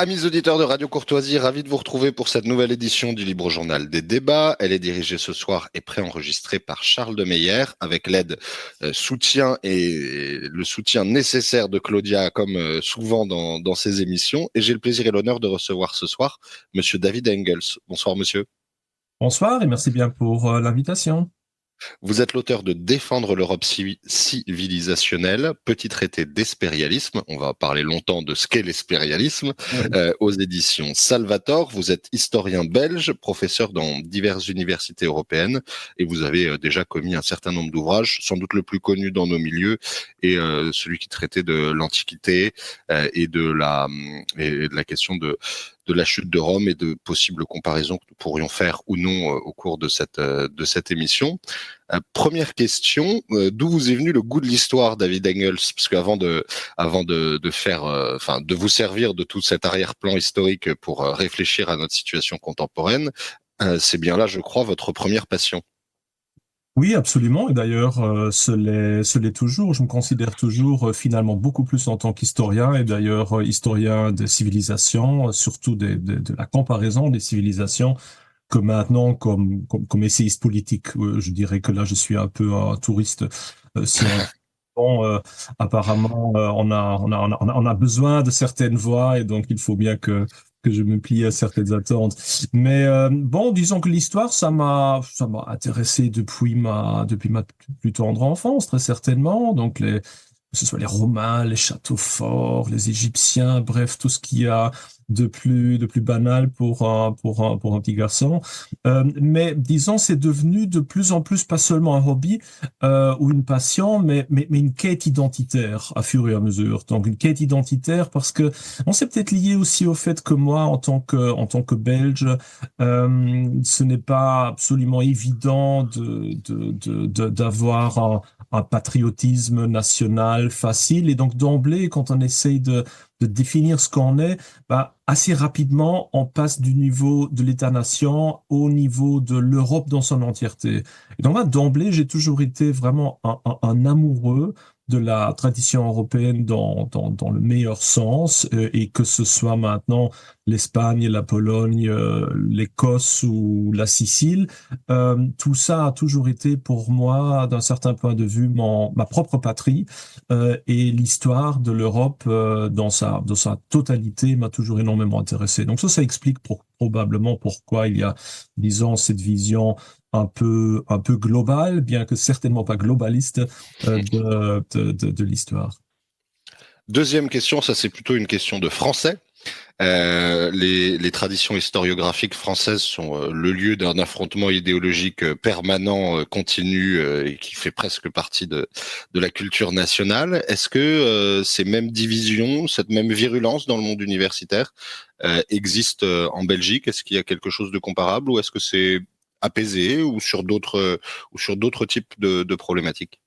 Amis auditeurs de Radio Courtoisie, ravi de vous retrouver pour cette nouvelle édition du Libre Journal des débats. Elle est dirigée ce soir et préenregistrée par Charles de Meyer avec l'aide, soutien et le soutien nécessaire de Claudia comme souvent dans ses émissions. Et j'ai le plaisir et l'honneur de recevoir ce soir Monsieur David Engels. Bonsoir monsieur. Bonsoir et merci bien pour l'invitation. Vous êtes l'auteur de Défendre l'Europe civilisationnelle, petit traité d'espérialisme. On va parler longtemps de ce qu'est l'espérialisme, Oui. aux éditions Salvator. Vous êtes historien belge, professeur dans diverses universités européennes et vous avez déjà commis un certain nombre d'ouvrages, sans doute le plus connu dans nos milieux est celui qui traitait de l'Antiquité et de la question de la chute de Rome et de possibles comparaisons que nous pourrions faire ou non au cours de cette émission. Première question, d'où vous est venu le goût de l'histoire, David Engels? Parce qu'avant de faire, de vous servir de tout cet arrière-plan historique pour réfléchir à notre situation contemporaine, c'est bien là, je crois, votre première passion. Oui, absolument. Et d'ailleurs, ce l'est toujours. Je me considère toujours finalement beaucoup plus en tant qu'historien et d'ailleurs historien des civilisations, surtout de la comparaison des civilisations que maintenant comme essayiste politique. Je dirais que là, je suis un peu un touriste. Si on bon, apparemment, on a besoin de certaines voix et donc il faut bien que je me plie à certaines attentes. Mais bon, disons que l'histoire, ça m'a intéressé depuis ma plus tendre enfance, très certainement. Donc que ce soit les Romains, les châteaux forts, les Égyptiens, bref, tout ce qu'il y a de plus banal pour un petit garçon. Mais disons, c'est devenu de plus en plus pas seulement un hobby ou une passion, mais une quête identitaire à fur et à mesure. Donc une quête identitaire parce que on s'est peut-être lié aussi au fait que moi, en tant que Belge, ce n'est pas absolument évident d'avoir un patriotisme national facile. Et donc d'emblée, quand on essaye de définir ce qu'on est, bah, assez rapidement, on passe du niveau de l'État-nation au niveau de l'Europe dans son entièreté. Et donc là, d'emblée, j'ai toujours été vraiment un amoureux de la tradition européenne dans le meilleur sens, et que ce soit maintenant l'Espagne, la Pologne, l'Écosse ou la Sicile, tout ça a toujours été pour moi, d'un certain point de vue, ma propre patrie, et l'histoire de l'Europe dans sa totalité m'a toujours énormément intéressé. Donc ça explique probablement pourquoi il y a, disons, cette vision un peu globale, bien que certainement pas globaliste, de l'histoire. Deuxième question, ça c'est plutôt une question de français. Les traditions historiographiques françaises sont le lieu d'un affrontement idéologique permanent, continu et qui fait presque partie de la culture nationale. Est-ce que ces mêmes divisions, cette même virulence dans le monde universitaire existe en Belgique? Est-ce qu'il y a quelque chose de comparable ou est-ce que c'est apaisé ou sur d'autres types de problématiques?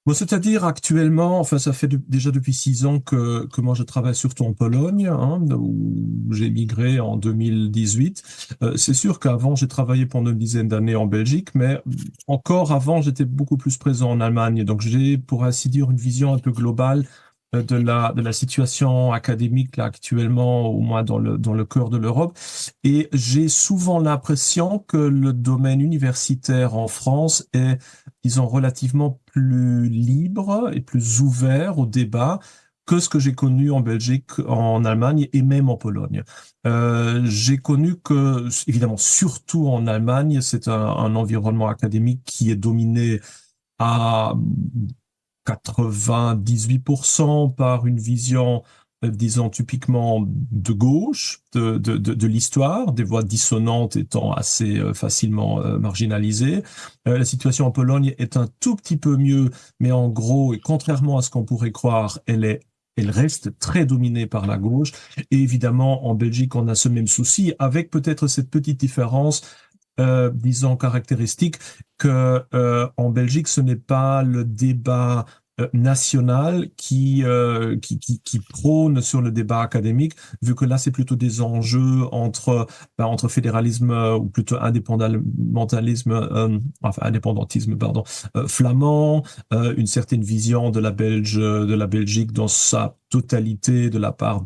Bon, c'est-à-dire actuellement, enfin, ça fait déjà depuis 6 ans que moi je travaille surtout en Pologne, hein, où j'ai migré en 2018. C'est sûr qu'avant j'ai travaillé pendant une dizaine d'années en Belgique, mais encore avant j'étais beaucoup plus présent en Allemagne. Donc j'ai, pour ainsi dire, une vision un peu globale de la situation académique là actuellement, au moins dans le cœur de l'Europe. Et j'ai souvent l'impression que le domaine universitaire en France est, disons, relativement plus libre et plus ouvert au débat que ce que j'ai connu en Belgique, en Allemagne et même en Pologne. J'ai connu que, évidemment, surtout en Allemagne, c'est un environnement académique qui est dominé à 98% par une vision, disons, typiquement de gauche de l'histoire, des voix dissonantes étant assez facilement marginalisées. La situation en Pologne est un tout petit peu mieux, mais en gros, et contrairement à ce qu'on pourrait croire, elle reste très dominée par la gauche. Et évidemment, en Belgique, on a ce même souci, avec peut-être cette petite différence, disons, caractéristique, que en Belgique, ce n'est pas le débat national qui prône sur le débat académique, vu que là, c'est plutôt des enjeux entre fédéralisme, ou plutôt indépendantalisme, enfin indépendantisme, pardon, flamand, une certaine vision de la Belgique dans sa totalité de la part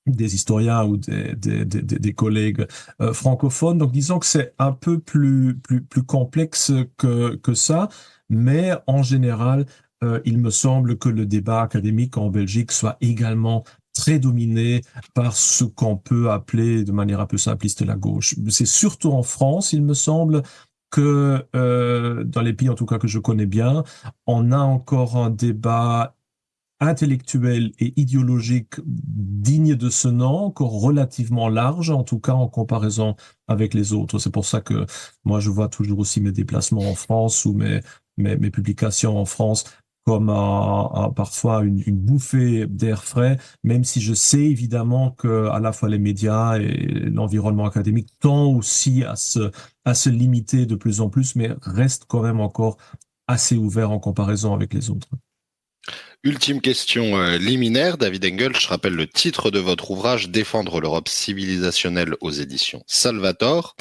des historiens ou des collègues francophones. Donc disons que c'est un peu plus complexe que ça, mais en général, il me semble que le débat académique en Belgique soit également très dominé par ce qu'on peut appeler de manière un peu simpliste la gauche. C'est surtout en France, il me semble, que dans les pays en tout cas que je connais bien, on a encore un débat intellectuel et idéologique digne de ce nom, encore relativement large, en tout cas en comparaison avec les autres. C'est pour ça que moi, je vois toujours aussi mes déplacements en France ou mes publications en France comme parfois une bouffée d'air frais, même si je sais évidemment que à la fois les médias et l'environnement académique tend aussi à se limiter de plus en plus, mais reste quand même encore assez ouvert en comparaison avec les autres. Ultime question liminaire, David Engel, je rappelle le titre de votre ouvrage, Défendre l'Europe civilisationnelle aux éditions Salvator.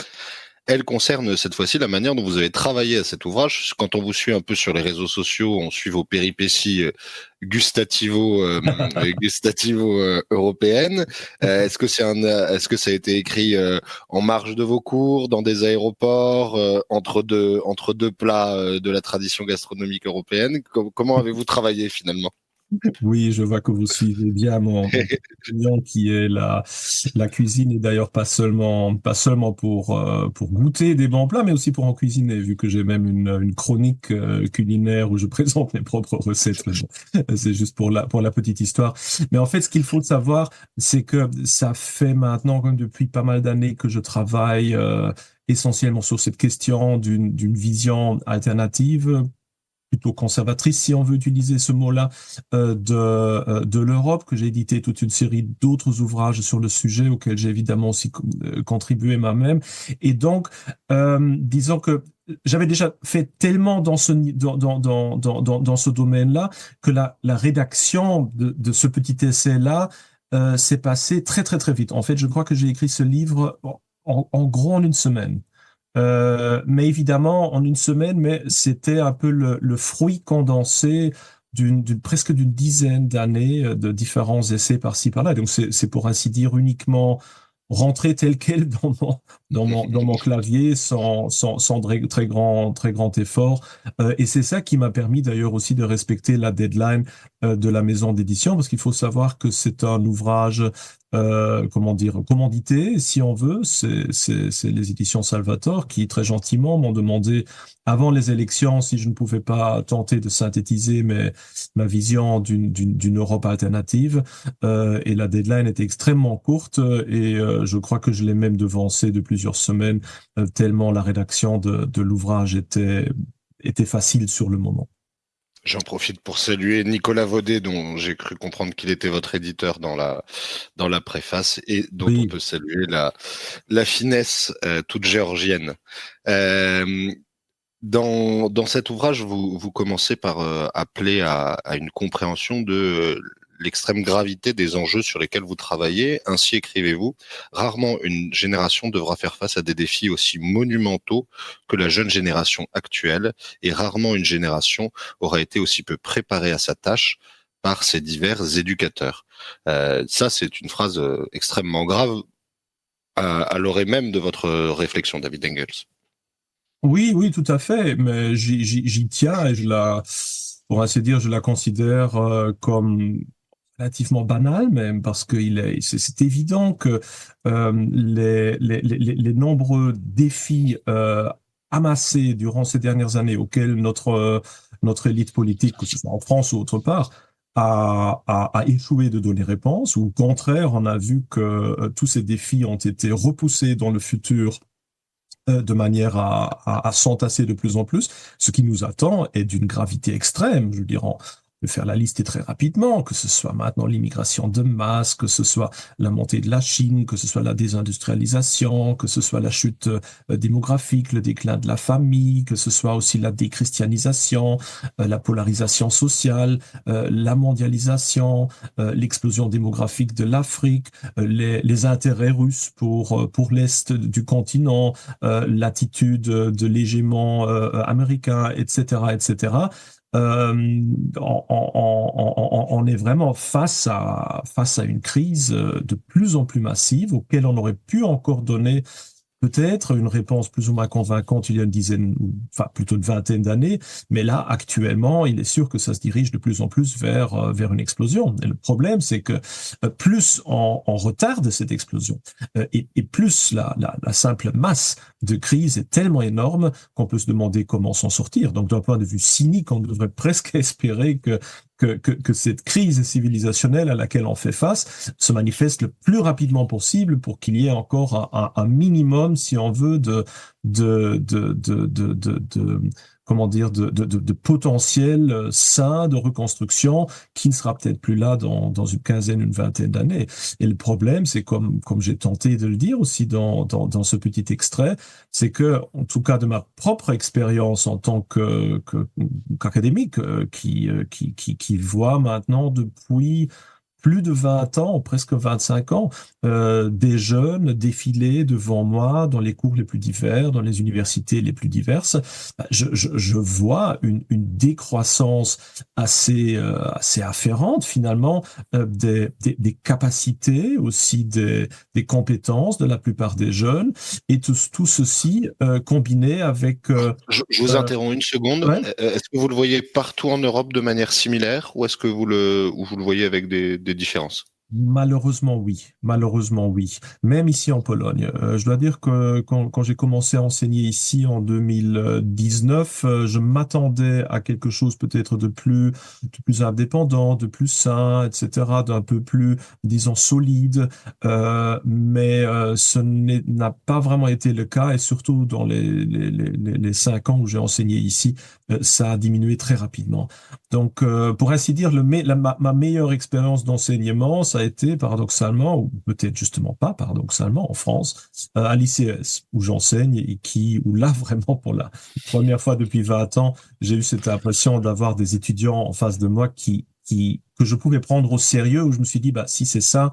Elle concerne cette fois-ci la manière dont vous avez travaillé à cet ouvrage. Quand on vous suit un peu sur les réseaux sociaux, on suit vos péripéties gustativo, gustativo européennes. Est-ce que ça a été écrit en marge de vos cours, dans des aéroports, entre deux plats de la tradition gastronomique européenne? Comment avez-vous travaillé finalement? Oui, je vois que vous suivez bien mon opinion qui est la cuisine et d'ailleurs pas seulement pour goûter des bons plats, mais aussi pour en cuisiner, vu que j'ai même une chronique culinaire où je présente mes propres recettes. Mais bon, c'est juste pour la petite histoire. Mais en fait, ce qu'il faut savoir, c'est que ça fait maintenant, comme depuis pas mal d'années, que je travaille essentiellement sur cette question d'une vision alternative plutôt conservatrice, si on veut utiliser ce mot-là, de l'Europe, que j'ai édité toute une série d'autres ouvrages sur le sujet auxquels j'ai évidemment aussi contribué moi-même. Et donc, disons que j'avais déjà fait tellement dans dans ce domaine-là que la rédaction de ce petit essai-là s'est passée très, très, très vite. En fait, je crois que j'ai écrit ce livre en gros en une semaine. Mais évidemment, en une semaine, mais c'était un peu le fruit condensé presque d'une dizaine d'années de différents essais par-ci par-là. Donc c'est pour ainsi dire uniquement rentrer tel quel dans mon clavier sans très grand effort. Et c'est ça qui m'a permis d'ailleurs aussi de respecter la deadline de la maison d'édition, parce qu'il faut savoir que c'est un ouvrage comment dire, commandité, si on veut. C'est les éditions Salvator qui, très gentiment, m'ont demandé, avant les élections, si je ne pouvais pas tenter de synthétiser ma vision d'une Europe alternative. Et la deadline était extrêmement courte et je crois que je l'ai même devancée de plusieurs semaines, tellement la rédaction de l'ouvrage était facile sur le moment. J'en profite pour saluer Nicolas Vaudet, dont j'ai cru comprendre qu'il était votre éditeur dans la préface et dont on Oui. peut saluer la finesse toute géorgienne. Euh, dans cet ouvrage, vous commencez par appeler à une compréhension de l'extrême gravité des enjeux sur lesquels vous travaillez. Ainsi écrivez-vous, rarement une génération devra faire face à des défis aussi monumentaux que la jeune génération actuelle, et rarement une génération aura été aussi peu préparée à sa tâche par ses divers éducateurs. Ça, c'est une phrase extrêmement grave à l'orée même de votre réflexion, David Engels. Oui, oui, tout à fait, mais j'y tiens et pour ainsi dire, je la considère comme relativement banale même parce que c'est évident que les nombreux défis amassés durant ces dernières années auxquels notre élite politique, que ce soit en France ou autre part, a échoué de donner réponse, ou au contraire, on a vu que tous ces défis ont été repoussés dans le futur de manière à s'entasser de plus en plus. Ce qui nous attend est d'une gravité extrême. Je veux dire, on peut faire la liste très rapidement, que ce soit maintenant l'immigration de masse, que ce soit la montée de la Chine, que ce soit la désindustrialisation, que ce soit la chute démographique, le déclin de la famille, que ce soit aussi la déchristianisation, la polarisation sociale, la mondialisation, l'explosion démographique de l'Afrique, les intérêts russes pour l'Est du continent, l'attitude de l'hégémon américain, etc., etc. euh, on est vraiment face à une crise de plus en plus massive auquel on aurait pu encore donner peut-être une réponse plus ou moins convaincante il y a une dizaine, enfin plutôt une vingtaine d'années, mais là actuellement, il est sûr que ça se dirige de plus en plus vers une explosion. Et le problème, c'est que plus on retarde cette explosion, et plus la simple masse de crise est tellement énorme qu'on peut se demander comment s'en sortir. Donc d'un point de vue cynique, on devrait presque espérer que cette crise civilisationnelle à laquelle on fait face se manifeste le plus rapidement possible pour qu'il y ait encore un minimum, si on veut, de comment dire, de potentiel sain de reconstruction qui ne sera peut-être plus là dans une quinzaine, une vingtaine d'années. Et le problème, c'est comme j'ai tenté de le dire aussi dans ce petit extrait, c'est que, en tout cas de ma propre expérience en tant qu'académique, qui voit maintenant depuis plus de 20 ans, presque 25 ans, des jeunes défiler devant moi dans les cours les plus divers, dans les universités les plus diverses. Je vois une décroissance assez afférente finalement des capacités, aussi des compétences de la plupart des jeunes, et tout ceci combiné avec... Je vous interromps une seconde. ouais. Est-ce que vous le voyez partout en Europe de manière similaire ou est-ce que ou vous le voyez avec des différences? Malheureusement, oui. Malheureusement, oui. Même ici en Pologne. Je dois dire que quand j'ai commencé à enseigner ici en 2019, je m'attendais à quelque chose peut-être de plus indépendant, de plus sain, etc., d'un peu plus, disons, solide. Mais n'a pas vraiment été le cas, et surtout dans les 5 ans où j'ai enseigné ici, ça a diminué très rapidement. Donc, pour ainsi dire, ma meilleure expérience d'enseignement, ça a été paradoxalement, ou peut-être justement pas paradoxalement, en France, à l'ICS, où j'enseigne et où là, vraiment, pour la première fois depuis 20 ans, j'ai eu cette impression d'avoir des étudiants en face de moi que je pouvais prendre au sérieux, où je me suis dit, bah, si c'est ça,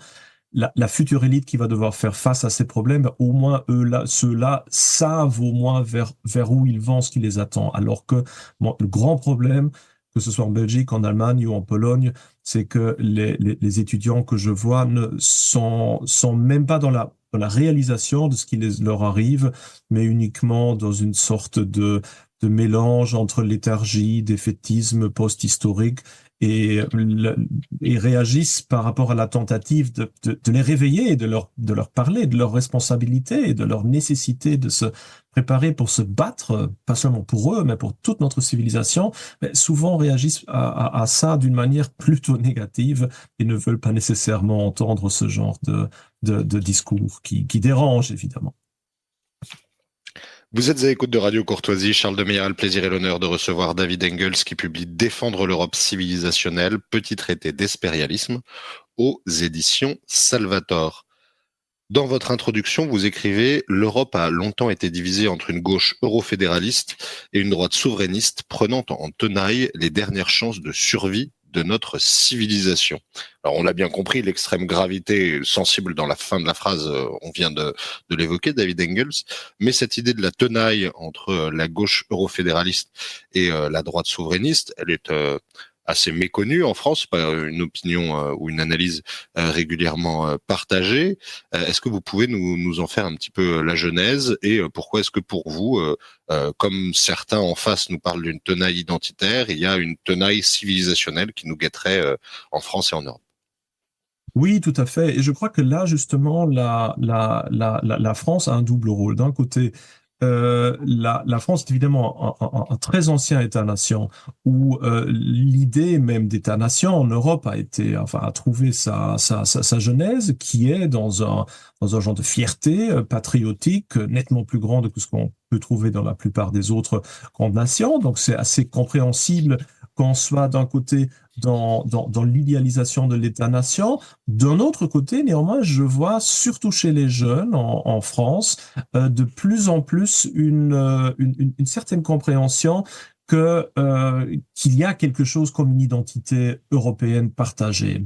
la future élite qui va devoir faire face à ces problèmes, au moins ceux-là savent au moins vers où ils vont, ce qui les attend. Alors que bon, le grand problème, que ce soit en Belgique, en Allemagne ou en Pologne, c'est que les étudiants que je vois ne sont même pas dans la réalisation de ce qui leur arrive, mais uniquement dans une sorte de mélange entre léthargie, défaitisme post-historique, et, et réagissent par rapport à la tentative de les réveiller, et de leur parler de leurs responsabilités et de leur nécessité de se préparer pour se battre, pas seulement pour eux, mais pour toute notre civilisation. Mais souvent réagissent à ça d'une manière plutôt négative et ne veulent pas nécessairement entendre ce genre de discours qui dérange, évidemment. Vous êtes à l'écoute de Radio Courtoisie. Charles de Meyer a le plaisir et l'honneur de recevoir David Engels qui publie Défendre l'Europe civilisationnelle, petit traité d'espérialisme aux éditions Salvator. Dans votre introduction, vous écrivez: l'Europe a longtemps été divisée entre une gauche eurofédéraliste et une droite souverainiste, prenant en tenaille les dernières chances de survie de notre civilisation. Alors, on l'a bien compris, l'extrême gravité sensible dans la fin de la phrase, on vient de l'évoquer, David Engels, mais cette idée de la tenaille entre la gauche eurofédéraliste et la droite souverainiste, elle est assez méconnue en France, pas une opinion ou une analyse régulièrement partagée. Est-ce que vous pouvez nous en faire un petit peu la genèse et pourquoi est-ce que pour vous, comme certains en face nous parlent d'une tenaille identitaire, il y a une tenaille civilisationnelle qui nous guetterait en France et en Europe? Oui, tout à fait. Et je crois que là, justement, la France a un double rôle. D'un côté, la France est évidemment un très ancien État-nation où l'idée même d'État-nation en Europe a trouvé sa genèse, qui est dans un genre de fierté patriotique nettement plus grande que ce qu'on peut trouver dans la plupart des autres grandes nations. Donc c'est assez compréhensible qu'on soit d'un côté dans l'idéalisation de l'État-nation. D'un autre côté, néanmoins, je vois surtout chez les jeunes en France de plus en plus une certaine compréhension qu'il y a quelque chose comme une identité européenne partagée.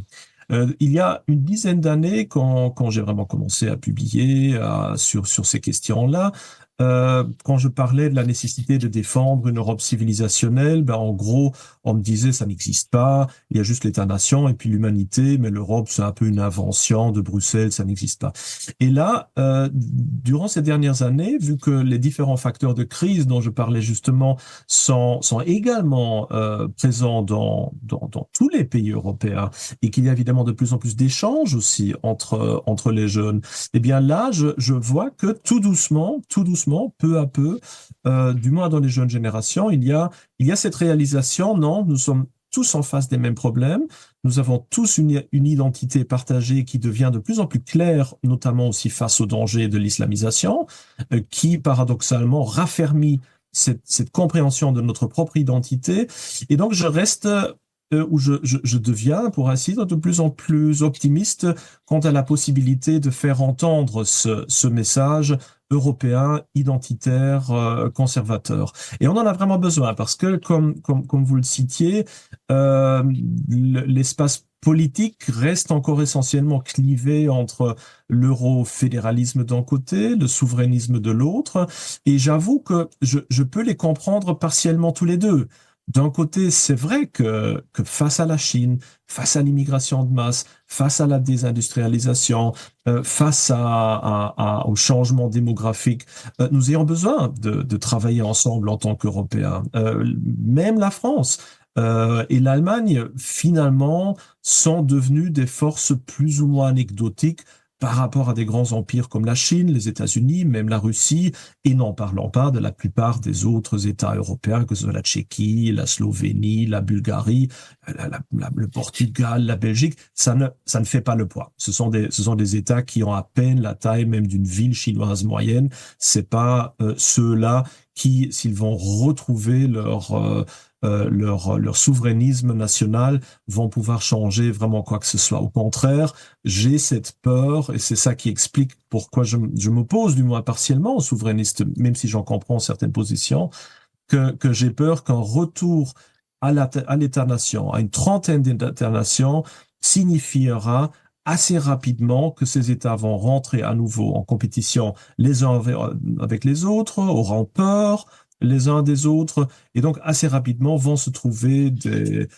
Il y a une dizaine d'années, quand j'ai vraiment commencé à publier sur ces questions-là, quand je parlais de la nécessité de défendre une Europe civilisationnelle, ben en gros, on me disait ça n'existe pas, il y a juste l'État-nation et puis l'humanité, mais l'Europe c'est un peu une invention de Bruxelles, ça n'existe pas. Et là, durant ces dernières années, vu que les différents facteurs de crise dont je parlais justement sont également présents dans tous les pays européens et qu'il y a évidemment de plus en plus d'échanges aussi entre les jeunes, eh bien là, je vois que tout doucement, peu à peu, du moins dans les jeunes générations, il y a cette réalisation, non, nous sommes tous en face des mêmes problèmes, nous avons tous une identité partagée qui devient de plus en plus claire, notamment aussi face au danger de l'islamisation, qui paradoxalement raffermit cette compréhension de notre propre identité. Et donc, je reste où je deviens, pour ainsi dire, de plus en plus optimiste quant à la possibilité de faire entendre ce message européen, identitaire, conservateur. Et on en a vraiment besoin parce que, comme vous le citiez, l'espace politique reste encore essentiellement clivé entre l'eurofédéralisme d'un côté, le souverainisme de l'autre, et j'avoue que je peux les comprendre partiellement tous les deux. D'un côté, c'est vrai que face à la Chine, face à l'immigration de masse, face à la désindustrialisation, face au changement démographique, nous ayons besoin de travailler ensemble en tant qu'Européens. Même la France et l'Allemagne, finalement, sont devenus des forces plus ou moins anecdotiques par rapport à des grands empires comme la Chine, les États-Unis, même la Russie, et n'en parlons pas de la plupart des autres États européens, que ce soit la Tchéquie, la Slovénie, la Bulgarie, le Portugal, la Belgique, ça ne fait pas le poids. Ce sont des États qui ont à peine la taille même d'une ville chinoise moyenne. C'est pas ceux-là qui, s'ils vont retrouver leur souverainisme national, vont pouvoir changer vraiment quoi que ce soit. Au contraire, j'ai cette peur, et c'est ça qui explique pourquoi je m'oppose du moins partiellement aux souverainistes, même si j'en comprends certaines positions, que j'ai peur qu'un retour à l'État-nation, à une trentaine d'États-nations, signifiera assez rapidement que ces États vont rentrer à nouveau en compétition les uns avec les autres, auront peur les uns des autres, et donc assez rapidement vont se trouver des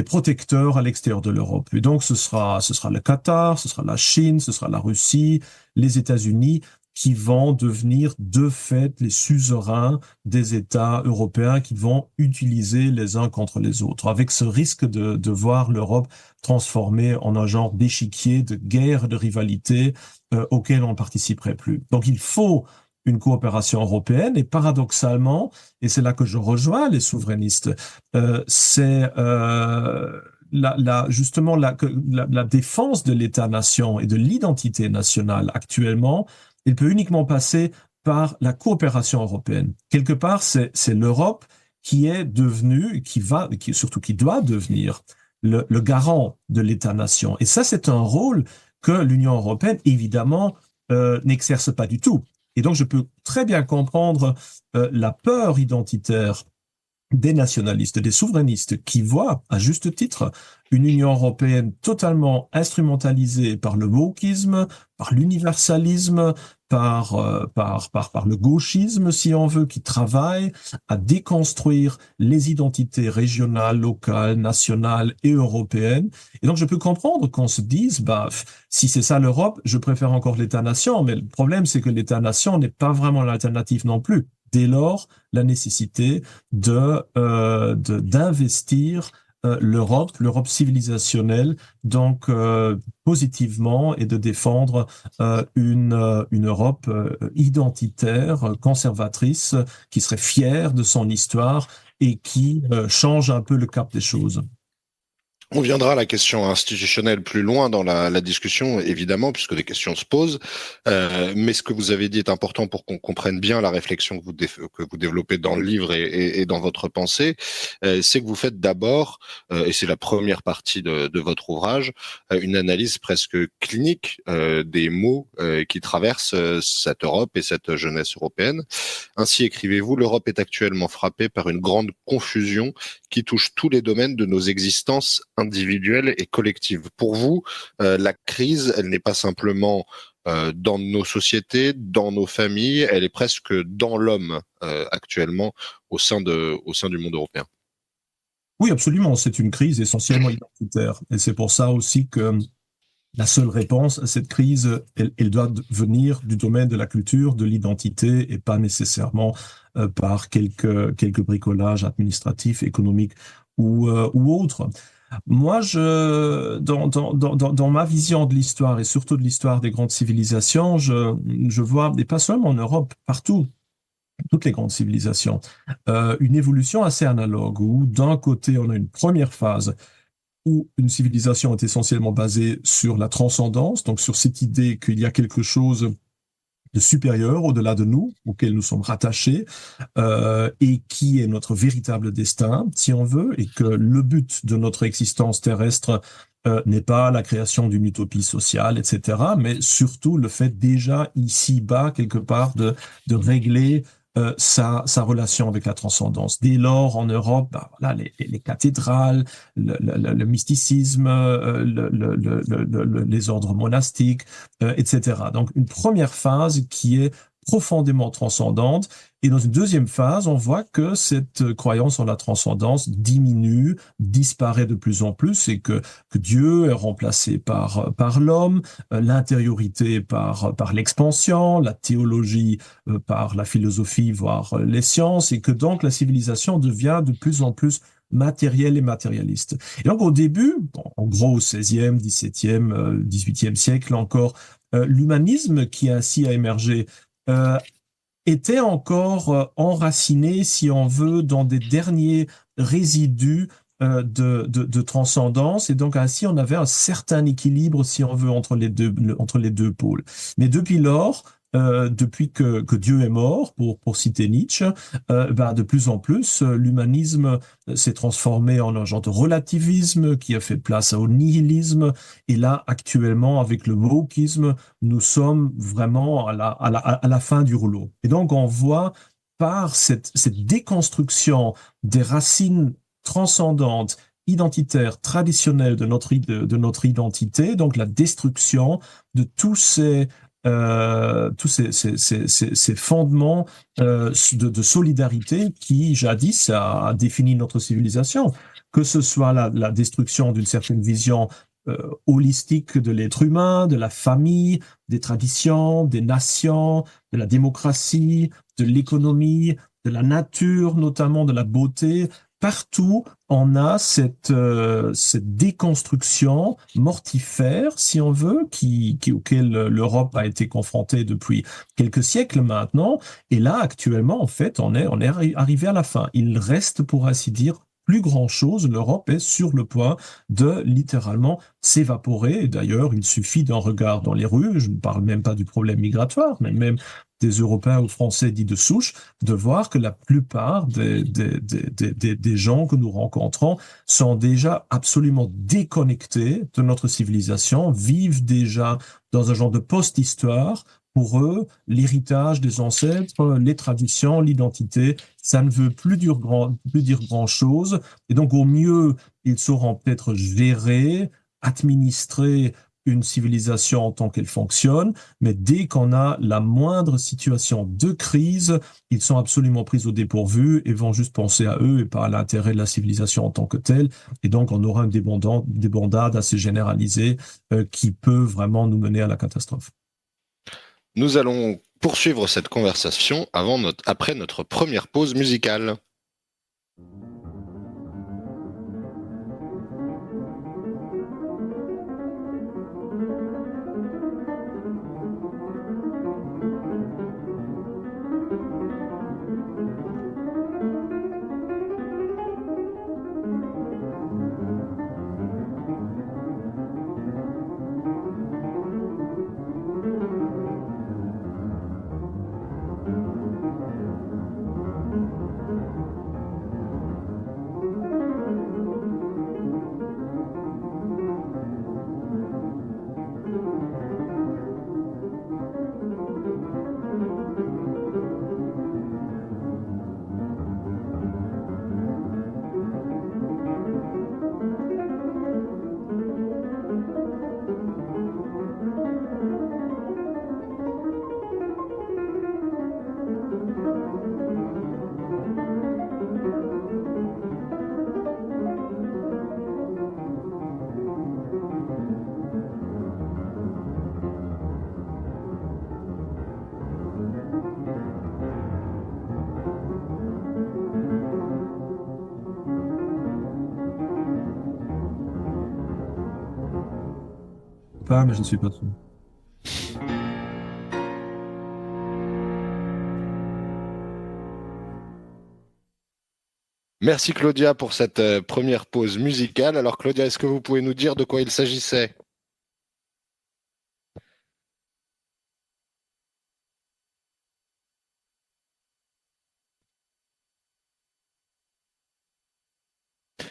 protecteurs à l'extérieur de l'Europe. Et donc ce sera le Qatar, ce sera la Chine, ce sera la Russie, les États-Unis qui vont devenir de fait les suzerains des États européens qui vont utiliser les uns contre les autres, avec ce risque de voir l'Europe transformée en un genre d'échiquier de guerre, de rivalité auquel on ne participerait plus. Donc il faut une coopération européenne et paradoxalement, et c'est là que je rejoins les souverainistes, c'est justement la défense de l'État-nation et de l'identité nationale actuellement, il peut uniquement passer par la coopération européenne. Quelque part, c'est l'Europe qui est devenue, surtout qui doit devenir le garant de l'État-nation. Et ça, c'est un rôle que l'Union européenne, évidemment, n'exerce pas du tout. Et donc, je peux très bien comprendre la peur identitaire des nationalistes, des souverainistes qui voient, à juste titre, une Union européenne totalement instrumentalisée par le wokisme, par l'universalisme, par le gauchisme, si on veut, qui travaille à déconstruire les identités régionales, locales, nationales et européennes. Et donc, je peux comprendre qu'on se dise, bah, si c'est ça l'Europe, je préfère encore l'État-nation. Mais le problème, c'est que l'État-nation n'est pas vraiment l'alternative non plus. Dès lors, la nécessité d'investir l'Europe civilisationnelle, donc positivement, et de défendre une Europe identitaire, conservatrice, qui serait fière de son histoire et qui change un peu le cap des choses. On viendra à la question institutionnelle plus loin dans la discussion, évidemment, puisque des questions se posent. Mais ce que vous avez dit est important pour qu'on comprenne bien la réflexion que vous développez dans le livre et dans votre pensée. C'est que vous faites d'abord, et c'est la première partie de votre ouvrage, une analyse presque clinique des maux qui traversent cette Europe et cette jeunesse européenne. Ainsi écrivez-vous, l'Europe est actuellement frappée par une grande confusion qui touche tous les domaines de nos existences individuelles et collectives. Pour vous, la crise, elle n'est pas simplement dans nos sociétés, dans nos familles, elle est presque dans l'homme actuellement au sein du monde européen. Oui, absolument. C'est une crise essentiellement identitaire. Et c'est pour ça aussi que la seule réponse à cette crise, elle doit venir du domaine de la culture, de l'identité, et pas nécessairement par quelques bricolages administratifs, économiques ou autres. Moi, dans ma vision de l'histoire et surtout de l'histoire des grandes civilisations, je vois, et pas seulement en Europe, partout, toutes les grandes civilisations, une évolution assez analogue où d'un côté, on a une première phase où une civilisation est essentiellement basée sur la transcendance, donc sur cette idée qu'il y a quelque chose de supérieur au-delà de nous, auquel nous sommes rattachés, et qui est notre véritable destin, si on veut, et que le but de notre existence terrestre n'est pas la création d'une utopie sociale, etc., mais surtout le fait déjà ici-bas, quelque part, de régler sa relation avec la transcendance. Dès lors, en Europe, bah, voilà, les cathédrales, le mysticisme, les ordres monastiques, etc. Donc, une première phase qui est profondément transcendante. Et dans une deuxième phase, on voit que cette croyance en la transcendance diminue, disparaît de plus en plus et que Dieu est remplacé par l'homme, l'intériorité par l'expansion, la théologie par la philosophie, voire les sciences, et que donc la civilisation devient de plus en plus matérielle et matérialiste. Et donc au début, bon, en gros au XVIe, XVIIe, XVIIIe siècle encore, l'humanisme qui ainsi a émergé était encore enraciné, si on veut, dans des derniers résidus de transcendance. Et donc, ainsi, on avait un certain équilibre, si on veut, entre les deux pôles. Mais depuis lors, depuis que Dieu est mort, pour citer Nietzsche, ben, de plus en plus, l'humanisme s'est transformé en un genre de relativisme qui a fait place au nihilisme. Et là, actuellement, avec le wokisme, nous sommes vraiment à la fin du rouleau. Et donc, on voit par cette déconstruction des racines transcendantes, identitaires, traditionnelles de notre identité, donc la destruction de ces fondements de solidarité qui, jadis, a défini notre civilisation, que ce soit la destruction d'une certaine vision holistique de l'être humain, de la famille, des traditions, des nations, de la démocratie, de l'économie, de la nature, notamment de la beauté. Partout, on a cette déconstruction mortifère, si on veut, auquel l'Europe a été confrontée depuis quelques siècles maintenant. Et là, actuellement, en fait, on est arrivé à la fin. Il reste, pour ainsi dire, plus grand-chose. L'Europe est sur le point de littéralement s'évaporer. Et d'ailleurs, il suffit d'un regard dans les rues, je ne parle même pas du problème migratoire, mais même des Européens ou Français dits de souche, de voir que la plupart des gens que nous rencontrons sont déjà absolument déconnectés de notre civilisation, vivent déjà dans un genre de post-histoire. Pour eux, l'héritage des ancêtres, les traditions, l'identité, ça ne veut plus dire grand-chose. Et donc, au mieux, ils sauront peut-être gérer, administrer une civilisation en tant qu'elle fonctionne, mais dès qu'on a la moindre situation de crise, ils sont absolument pris au dépourvu et vont juste penser à eux et pas à l'intérêt de la civilisation en tant que telle. Et donc, on aura une débandade assez généralisée qui peut vraiment nous mener à la catastrophe. Nous allons poursuivre cette conversation après notre première pause musicale. pas, mais je ne suis pas sûr. Merci Claudia pour cette première pause musicale. Alors Claudia, est-ce que vous pouvez nous dire de quoi il s'agissait?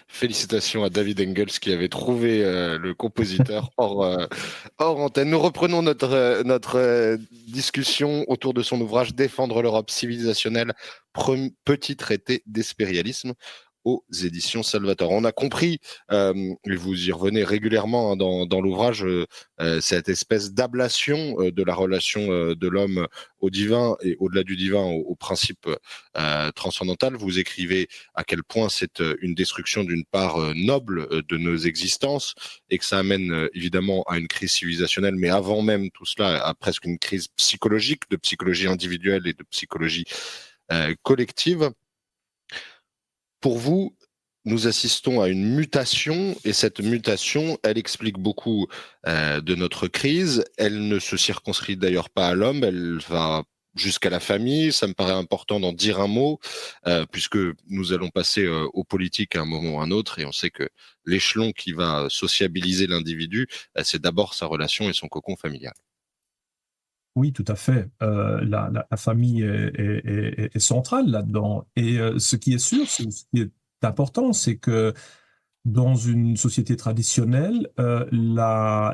Félicitations à David Engels qui avait trouvé le compositeur hors antenne. Nous reprenons notre discussion autour de son ouvrage Défendre l'Europe civilisationnelle, petit traité d'espérialisme aux éditions Salvator. On a compris, et vous y revenez régulièrement hein, dans l'ouvrage, cette espèce d'ablation de la relation de l'homme au divin et au-delà du divin au principe transcendantal. Vous écrivez à quel point c'est une destruction d'une part noble de nos existences et que ça amène évidemment à une crise civilisationnelle, mais avant même tout cela, à presque une crise psychologique, de psychologie individuelle et de psychologie collective. Pour vous, nous assistons à une mutation et cette mutation, elle explique beaucoup de notre crise. Elle ne se circonscrit d'ailleurs pas à l'homme, elle va jusqu'à la famille. Ça me paraît important d'en dire un mot puisque nous allons passer aux politiques à un moment ou à un autre et on sait que l'échelon qui va sociabiliser l'individu, c'est d'abord sa relation et son cocon familial. Oui, tout à fait. La famille est centrale là-dedans. Et ce qui est sûr, ce qui est important, c'est que dans une société traditionnelle,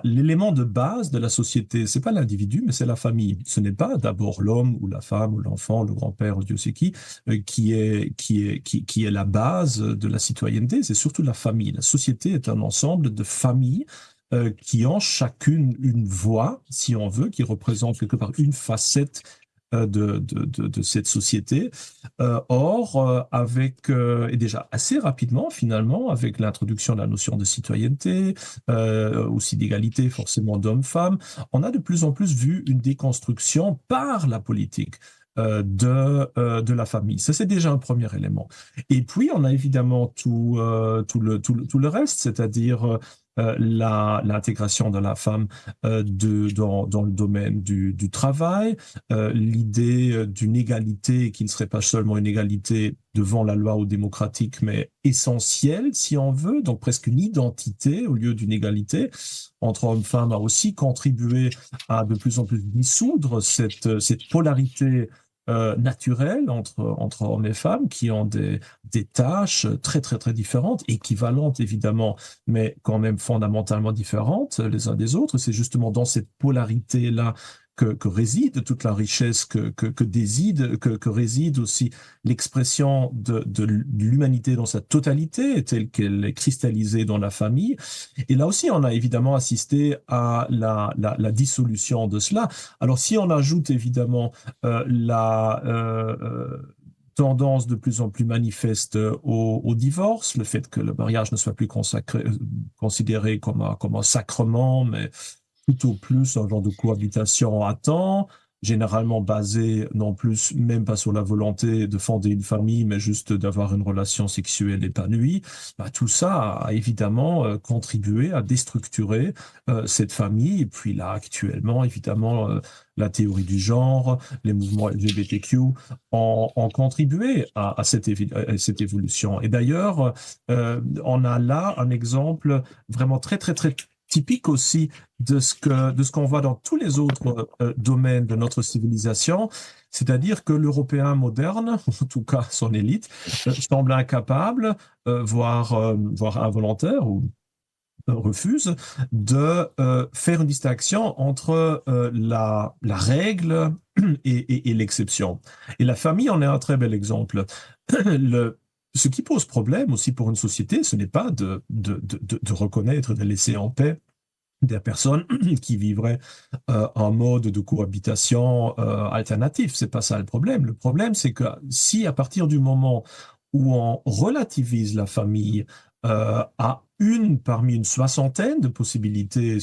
l'élément de base de la société, c'est pas l'individu, mais c'est la famille. Ce n'est pas d'abord l'homme ou la femme ou l'enfant, le grand-père ou Dieu sait qui est la base de la citoyenneté. C'est surtout la famille. La société est un ensemble de familles qui ont chacune une voix, si on veut, qui représente quelque part une facette de cette société. Et déjà assez rapidement, finalement, avec l'introduction de la notion de citoyenneté, aussi d'égalité forcément d'hommes-femmes, on a de plus en plus vu une déconstruction par la politique. De la famille. Ça, c'est déjà un premier élément. Et puis, on a évidemment tout le reste, c'est-à-dire l'intégration de la femme dans le domaine du travail, l'idée d'une égalité qui ne serait pas seulement une égalité devant la loi ou démocratique, mais essentielle, si on veut, donc presque une identité au lieu d'une égalité entre hommes et femmes, a aussi contribué à de plus en plus dissoudre cette polarité naturelle entre hommes et femmes qui ont des tâches très, très, très différentes, équivalentes évidemment, mais quand même fondamentalement différentes les uns des autres. C'est justement dans cette polarité-là que réside toute la richesse, que réside aussi l'expression de l'humanité dans sa totalité, telle qu'elle est cristallisée dans la famille. Et là aussi, on a évidemment assisté à la dissolution de cela. Alors, si on ajoute évidemment tendance de plus en plus manifeste au divorce, le fait que le mariage ne soit plus considéré comme un sacrement, mais tout au plus un genre de cohabitation à temps, généralement basé non plus, même pas sur la volonté de fonder une famille, mais juste d'avoir une relation sexuelle épanouie. Bah, tout ça a évidemment contribué à déstructurer cette famille. Et puis là, actuellement, évidemment, la théorie du genre, les mouvements LGBTQ ont contribué à cette évolution. Et d'ailleurs, on a là un exemple vraiment très, très, très typique aussi de ce qu'on voit dans tous les autres domaines de notre civilisation, c'est-à-dire que l'Européen moderne, en tout cas son élite, semble incapable, voire involontaire ou refuse de faire une distinction entre la règle et l'exception. Et la famille en est un très bel exemple. Ce qui pose problème aussi pour une société, ce n'est pas de reconnaître, de laisser en paix des personnes qui vivraient un mode de cohabitation alternatif. C'est pas ça le problème. Le problème, c'est que si à partir du moment où on relativise la famille à une parmi une soixantaine de possibilités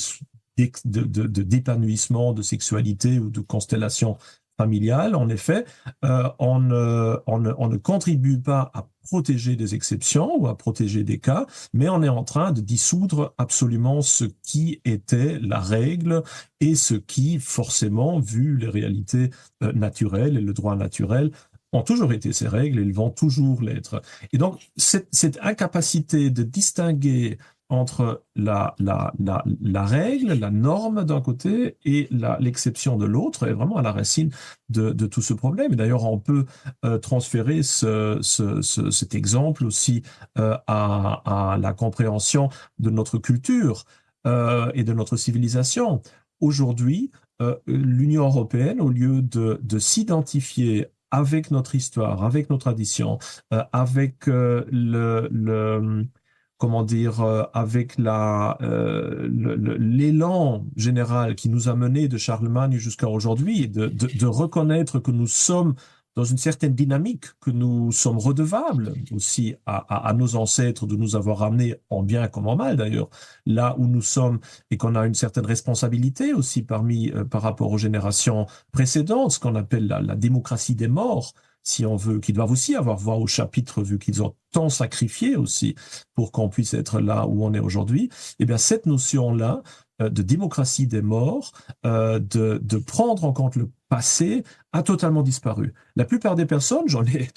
d'épanouissement, de sexualité ou de constellation familiale, en effet, on ne contribue pas à protéger des exceptions ou à protéger des cas, mais on est en train de dissoudre absolument ce qui était la règle et ce qui, forcément, vu les réalités naturelles et le droit naturel, ont toujours été ces règles et ils vont toujours l'être. Et donc, cette incapacité de distinguer entre la règle, la norme d'un côté et l'exception de l'autre est vraiment à la racine de tout ce problème. Et d'ailleurs, on peut transférer cet exemple aussi à la compréhension de notre culture et de notre civilisation. Aujourd'hui, l'Union européenne, au lieu de s'identifier avec notre histoire, avec nos traditions, avec comment dire, avec l'élan général qui nous a menés de Charlemagne jusqu'à aujourd'hui, de reconnaître que nous sommes dans une certaine dynamique, que nous sommes redevables aussi à nos ancêtres de nous avoir amenés en bien comme en mal d'ailleurs, là où nous sommes et qu'on a une certaine responsabilité aussi par rapport aux générations précédentes, ce qu'on appelle la démocratie des morts, si on veut, qui doivent aussi avoir voix au chapitre vu qu'ils ont tant sacrifié aussi pour qu'on puisse être là où on est aujourd'hui. Eh bien, cette notion-là de démocratie des morts, de prendre en compte le passé, a totalement disparu. La plupart des personnes, j'en ai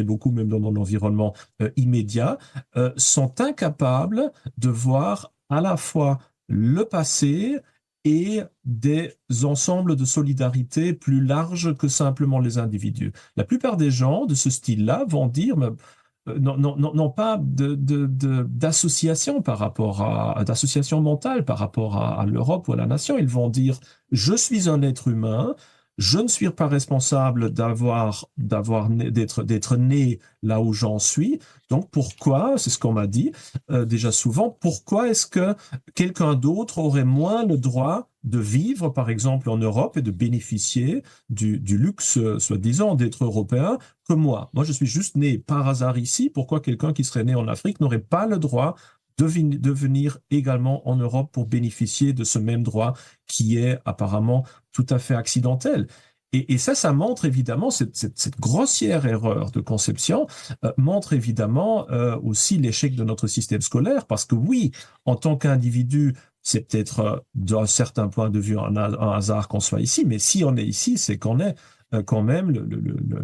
beaucoup même dans mon environnement immédiat, sont incapables de voir à la fois le passé et des ensembles de solidarité plus larges que simplement les individus. La plupart des gens de ce style-là vont dire, n'ont pas d'association par rapport d'association mentale par rapport à l'Europe ou à la nation. Ils vont dire, je suis un être humain, je ne suis pas responsable d'être né là où j'en suis. Donc pourquoi, c'est ce qu'on m'a dit déjà souvent, pourquoi est-ce que quelqu'un d'autre aurait moins le droit de vivre, par exemple, en Europe et de bénéficier du luxe, soi-disant, d'être européen que moi? Moi, je suis juste né par hasard ici. Pourquoi quelqu'un qui serait né en Afrique n'aurait pas le droit de venir également en Europe pour bénéficier de ce même droit qui est apparemment tout à fait accidentel? Et ça montre évidemment, cette grossière erreur de conception montre évidemment aussi l'échec de notre système scolaire, parce que oui, en tant qu'individu, c'est peut-être d'un certain point de vue un hasard qu'on soit ici, mais si on est ici, c'est qu'on est quand même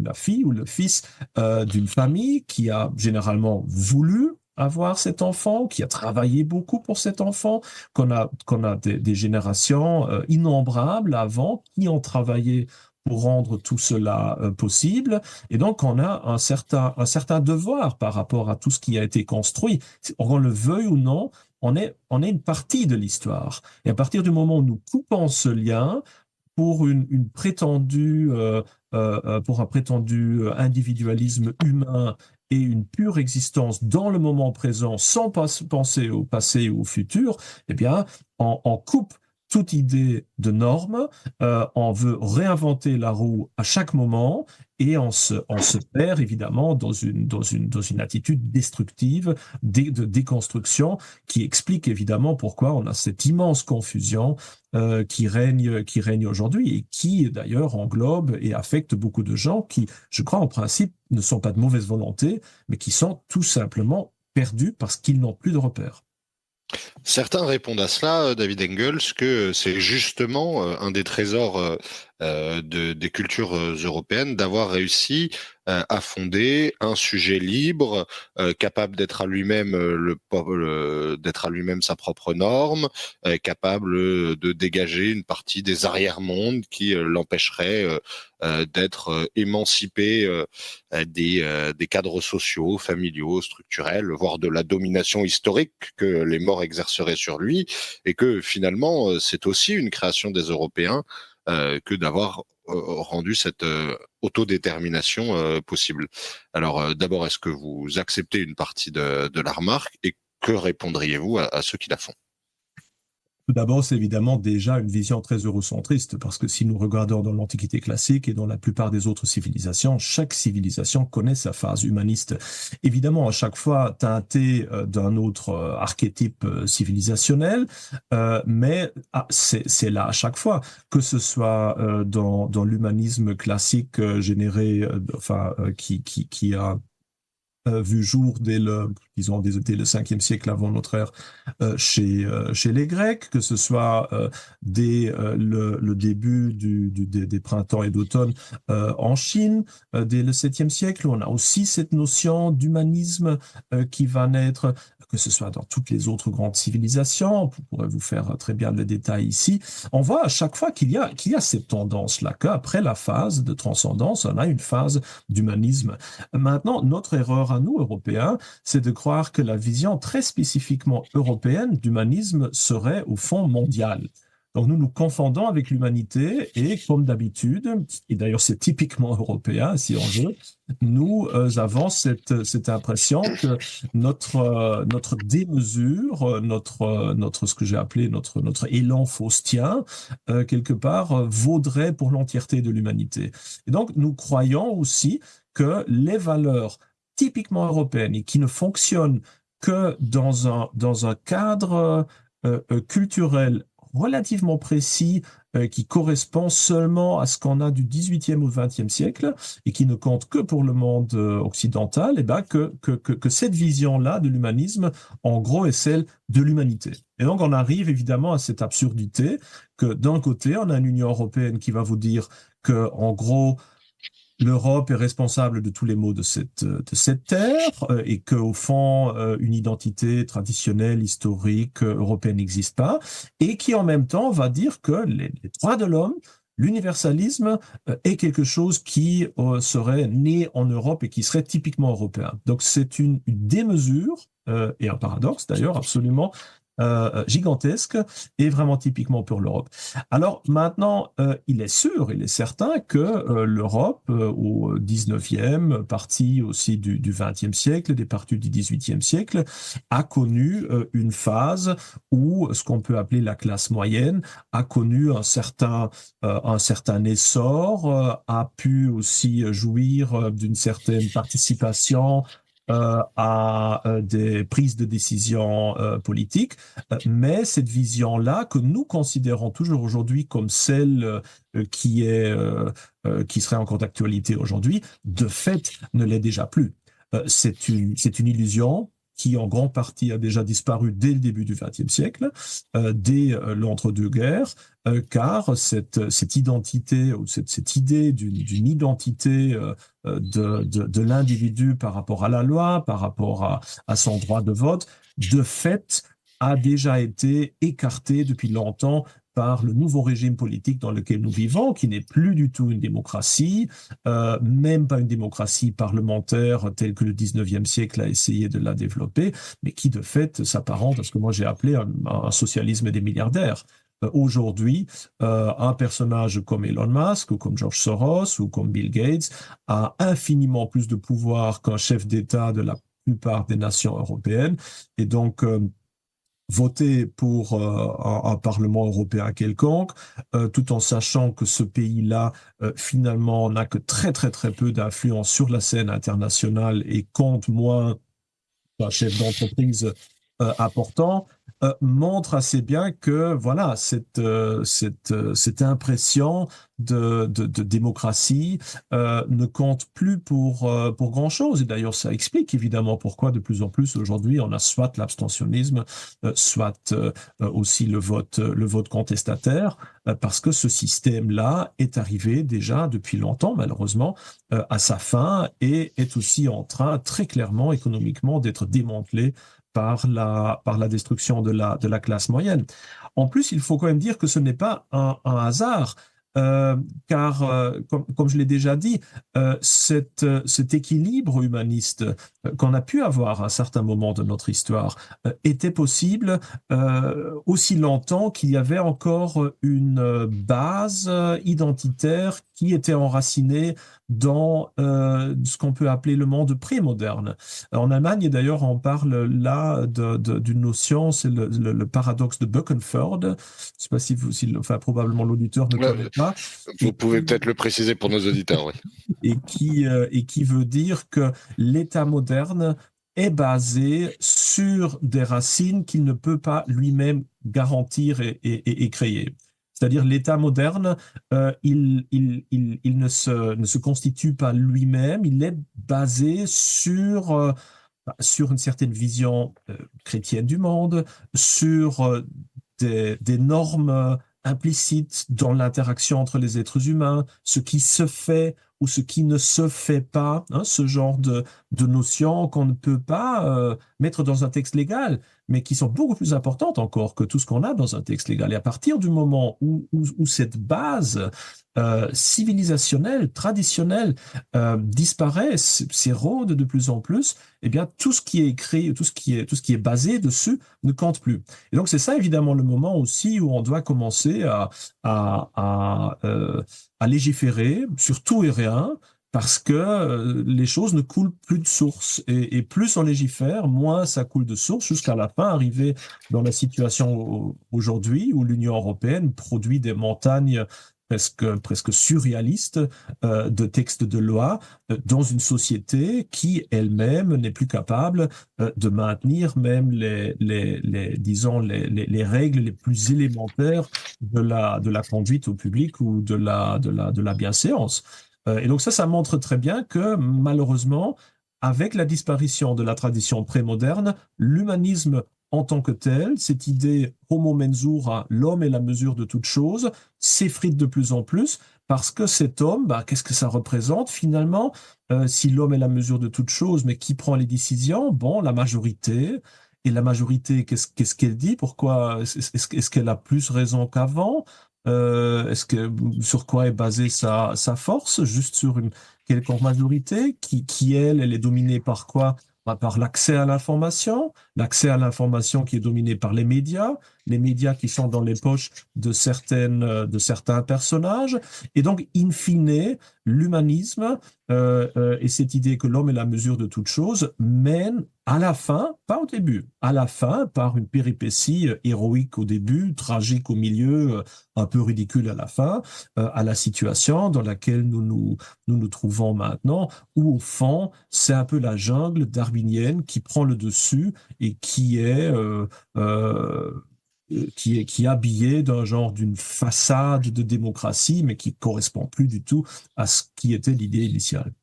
la fille ou le fils d'une famille qui a généralement voulu avoir cet enfant, qui a travaillé beaucoup pour cet enfant, qu'on a des générations innombrables avant qui ont travaillé pour rendre tout cela possible. Et donc, on a un certain devoir par rapport à tout ce qui a été construit. On le veuille ou non, on est une partie de l'histoire. Et à partir du moment où nous coupons ce lien pour pour un prétendu individualisme humain et une pure existence dans le moment présent sans penser au passé ou au futur, eh bien, on coupe toute idée de normes, on veut réinventer la roue à chaque moment et on se perd évidemment dans une attitude destructive de déconstruction qui explique évidemment pourquoi on a cette immense confusion qui règne aujourd'hui et qui d'ailleurs englobe et affecte beaucoup de gens qui, je crois en principe, ne sont pas de mauvaise volonté, mais qui sont tout simplement perdus parce qu'ils n'ont plus de repères. Certains répondent à cela, David Engels, que c'est justement un des trésors des cultures européennes d'avoir réussi à fonder un sujet libre, capable d'être à lui-même d'être à lui-même sa propre norme, capable de dégager une partie des arrière-mondes qui l'empêcheraient d'être émancipé des cadres sociaux, familiaux, structurels, voire de la domination historique que les morts exerceraient sur lui, et que finalement c'est aussi une création des Européens que d'avoir rendu cette autodétermination possible. Alors d'abord, est-ce que vous acceptez une partie de la remarque et que répondriez-vous à ceux qui la font? Tout d'abord, c'est évidemment déjà une vision très eurocentriste, parce que si nous regardons dans l'Antiquité classique et dans la plupart des autres civilisations, chaque civilisation connaît sa phase humaniste. Évidemment, à chaque fois teintée d'un autre archétype civilisationnel, mais c'est là à chaque fois, que ce soit dans l'humanisme classique généré, qui a vu jour disons, dès le 5e siècle avant notre ère chez les Grecs, que ce soit dès le début des printemps et d'automne en Chine, dès le 7e siècle, on a aussi cette notion d'humanisme qui va naître, que ce soit dans toutes les autres grandes civilisations. On pourrait vous faire très bien le détail ici. On voit à chaque fois qu'il y a cette tendance-là, qu'après la phase de transcendance, on a une phase d'humanisme. Maintenant, notre erreur à nous, Européens, c'est de croire que la vision très spécifiquement européenne d'humanisme serait au fond mondiale. Donc nous nous confondons avec l'humanité et comme d'habitude, et d'ailleurs c'est typiquement européen si on veut, nous avons cette impression que notre démesure, notre ce que j'ai appelé notre élan faustien, quelque part, vaudrait pour l'entièreté de l'humanité. Et donc nous croyons aussi que les valeurs typiquement européennes et qui ne fonctionnent que dans un cadre culturel relativement précis qui correspond seulement à ce qu'on a du 18e au 20e siècle et qui ne compte que pour le monde occidental, et ben que cette vision-là de l'humanisme, en gros, est celle de l'humanité. Et donc, on arrive évidemment à cette absurdité que d'un côté, on a une Union européenne qui va vous dire que, en gros, l'Europe est responsable de tous les maux de cette terre et qu'au fond, une identité traditionnelle, historique, européenne n'existe pas et qui en même temps va dire que les droits de l'homme, l'universalisme est quelque chose qui serait né en Europe et qui serait typiquement européen. Donc c'est une démesure et un paradoxe d'ailleurs absolument gigantesque et vraiment typiquement pour l'Europe. Alors maintenant, il est sûr, il est certain que l'Europe, au 19e, partie aussi du 20e siècle, des parties du 18e siècle, a connu une phase où ce qu'on peut appeler la classe moyenne a connu un certain essor, a pu aussi jouir d'une certaine participation à des prises de décision politiques, mais cette vision-là, que nous considérons toujours aujourd'hui comme celle qui serait encore d'actualité aujourd'hui, de fait ne l'est déjà plus. C'est une illusion qui en grande partie a déjà disparu dès le début du XXe siècle, dès l'entre-deux-guerres, car cette identité ou cette idée d'une identité de l'individu par rapport à la loi, par rapport à son droit de vote, de fait, a déjà été écartée depuis longtemps par le nouveau régime politique dans lequel nous vivons, qui n'est plus du tout une démocratie, même pas une démocratie parlementaire telle que le 19e siècle a essayé de la développer, mais qui de fait s'apparente à ce que moi j'ai appelé un socialisme des milliardaires. Aujourd'hui, un personnage comme Elon Musk ou comme George Soros ou comme Bill Gates a infiniment plus de pouvoir qu'un chef d'État de la plupart des nations européennes. Et donc, voter pour un Parlement européen quelconque, tout en sachant que ce pays-là, finalement, n'a que très, très, très peu d'influence sur la scène internationale et compte moins un chef d'entreprise important, montre assez bien que voilà cette impression de démocratie ne compte plus pour grand-chose. Et d'ailleurs, ça explique évidemment pourquoi de plus en plus aujourd'hui on a soit l'abstentionnisme, soit aussi le vote contestataire, parce que ce système-là est arrivé déjà depuis longtemps, malheureusement, à sa fin et est aussi en train très clairement économiquement d'être démantelé par la destruction de la classe moyenne. En plus, il faut quand même dire que ce n'est pas un hasard, car, comme je l'ai déjà dit, cet équilibre humaniste qu'on a pu avoir à un certain moment de notre histoire était possible aussi longtemps qu'il y avait encore une base identitaire qui était enracinée dans ce qu'on peut appeler le monde pré-moderne. En Allemagne, et d'ailleurs, on parle là d'une notion, c'est le paradoxe de Böckenförde. Je ne sais pas enfin, probablement l'auditeur ne connaît Ouais, pas. vous Et pouvez qui, peut-être le préciser pour nos auditeurs, oui. et qui veut dire que l'État moderne est basé sur des racines qu'il ne peut pas lui-même garantir et créer. C'est-à-dire l'État moderne, il ne se constitue pas lui-même, il est basé sur une certaine vision chrétienne du monde, sur des normes implicites dans l'interaction entre les êtres humains, ce qui se fait ou ce qui ne se fait pas, hein, ce genre de notions qu'on ne peut pas mettre dans un texte légal, mais qui sont beaucoup plus importantes encore que tout ce qu'on a dans un texte légal. Et à partir du moment où cette base civilisationnelle, traditionnelle, disparaît, s'érode de plus en plus, eh bien, tout ce qui est écrit, tout ce qui est basé dessus ne compte plus. Et donc, c'est ça, évidemment, le moment aussi où on doit commencer à, à, euh, à légiférer sur tout et rien, parce que les choses ne coulent plus de source. Et plus on légifère, moins ça coule de source, jusqu'à la fin, arriver dans la situation aujourd'hui où l'Union européenne produit des montagnes presque surréalistes de textes de loi dans une société qui elle-même n'est plus capable de maintenir même disons, les règles les plus élémentaires de la conduite au public ou de la bienséance. Et donc ça montre très bien que malheureusement, avec la disparition de la tradition prémoderne, l'humanisme en tant que tel, cette idée homo mensura, l'homme est la mesure de toute chose, s'effrite de plus en plus parce que cet homme, bah, qu'est-ce que ça représente finalement? Si l'homme est la mesure de toute chose, mais qui prend les décisions? Bon, la majorité. Et la majorité, qu'est-ce qu'elle dit? Pourquoi est-ce qu'elle a plus raison qu'avant? Sur quoi est basée sa force? Juste sur une quelconque majorité qui elle est dominée par quoi? Bah, par l'accès à l'information qui est dominé par les médias qui sont dans les poches de certains personnages. Et donc, in fine, l'humanisme et cette idée que l'homme est la mesure de toute chose mène à la fin, pas au début, à la fin, par une péripétie héroïque au début, tragique au milieu, un peu ridicule à la fin, à la situation dans laquelle nous nous trouvons maintenant, où au fond, c'est un peu la jungle darwinienne qui prend le dessus et qui est habillé d'un genre d'une façade de démocratie, mais qui correspond plus du tout à ce qui était l'idée initiale.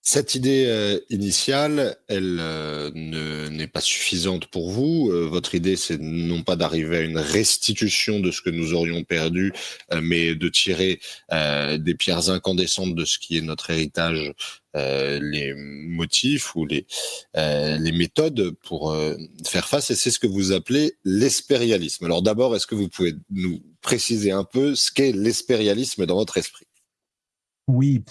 Cette idée initiale, elle n'est pas suffisante pour vous. Votre idée, c'est non pas d'arriver à une restitution de ce que nous aurions perdu, mais de tirer des pierres incandescentes de ce qui est notre héritage, les motifs ou les méthodes pour faire face. Et c'est ce que vous appelez l'espérialisme. Alors d'abord, est-ce que vous pouvez nous préciser un peu ce qu'est l'espérialisme dans votre esprit? Oui,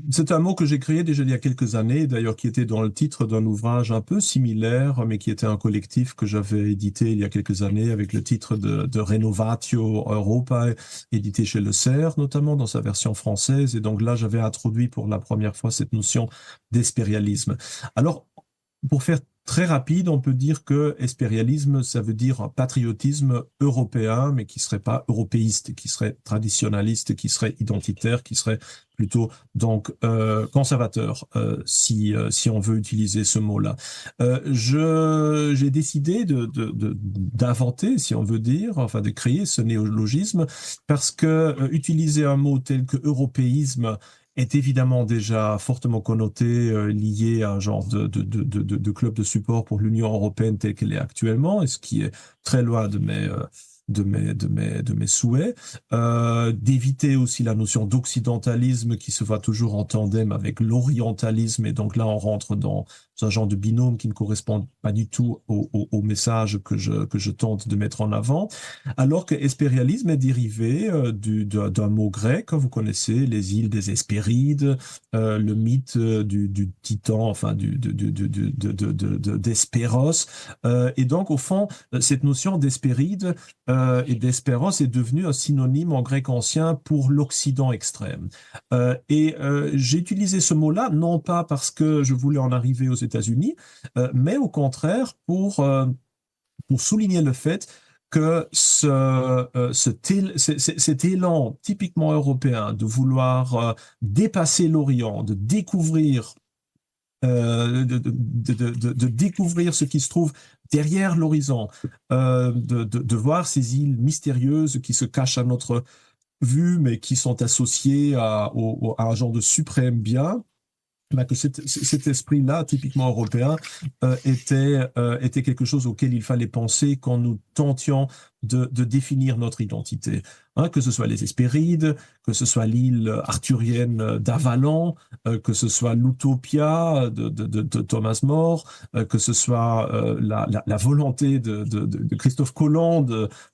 c'est un mot que j'ai créé déjà il y a quelques années, d'ailleurs qui était dans le titre d'un ouvrage un peu similaire, mais qui était un collectif que j'avais édité il y a quelques années avec le titre de Renovatio Europa, édité chez Le Cerf, notamment dans sa version française. Et donc là, j'avais introduit pour la première fois cette notion d'espérialisme. Alors, pour faire très rapide, on peut dire que espérialisme, ça veut dire un patriotisme européen, mais qui serait pas européiste, qui serait traditionnaliste, qui serait identitaire, qui serait plutôt donc conservateur, si on veut utiliser ce mot-là. J'ai décidé d'inventer, si on veut dire, enfin de créer ce néologisme, parce que utiliser un mot tel que européisme est évidemment déjà fortement connoté, lié à un genre de club de support pour l'Union européenne telle qu'elle est actuellement, et ce qui est très loin de mes souhaits, d'éviter aussi la notion d'occidentalisme qui se va toujours en tandem avec l'orientalisme, et donc là on rentre dans un genre de binôme qui ne correspond pas du tout au message que je tente de mettre en avant, alors que espérialisme est dérivé d'un mot grec, vous connaissez les îles des Hespérides, le mythe du titan, enfin d'Hespéros, et donc au fond cette notion d'Hespéride et d'espérance est devenu un synonyme en grec ancien pour l'Occident extrême. J'ai utilisé ce mot-là non pas parce que je voulais en arriver aux États-Unis, mais au contraire pour souligner le fait que cet élan typiquement européen de vouloir dépasser l'Orient, de découvrir de découvrir ce qui se trouve derrière l'horizon, de voir ces îles mystérieuses qui se cachent à notre vue, mais qui sont associées à un genre de suprême bien, que cet esprit-là, typiquement européen, était quelque chose auquel il fallait penser quand nous tentions de définir notre identité. Que ce soit les Hespérides, que ce soit l'île arthurienne d'Avalon, que ce soit l'Utopia de Thomas More, que ce soit la volonté de Christophe Colomb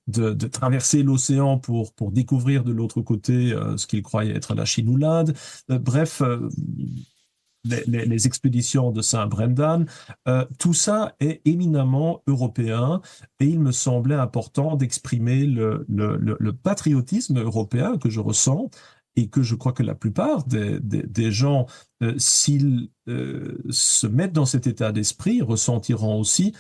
de traverser l'océan pour découvrir de l'autre côté ce qu'il croyait être la Chine ou l'Inde. Bref, les expéditions de Saint-Brendan, tout ça est éminemment européen et il me semblait important d'exprimer le patriotisme européen que je ressens et que je crois que la plupart des gens, s'ils se mettent dans cet état d'esprit, ressentiront aussi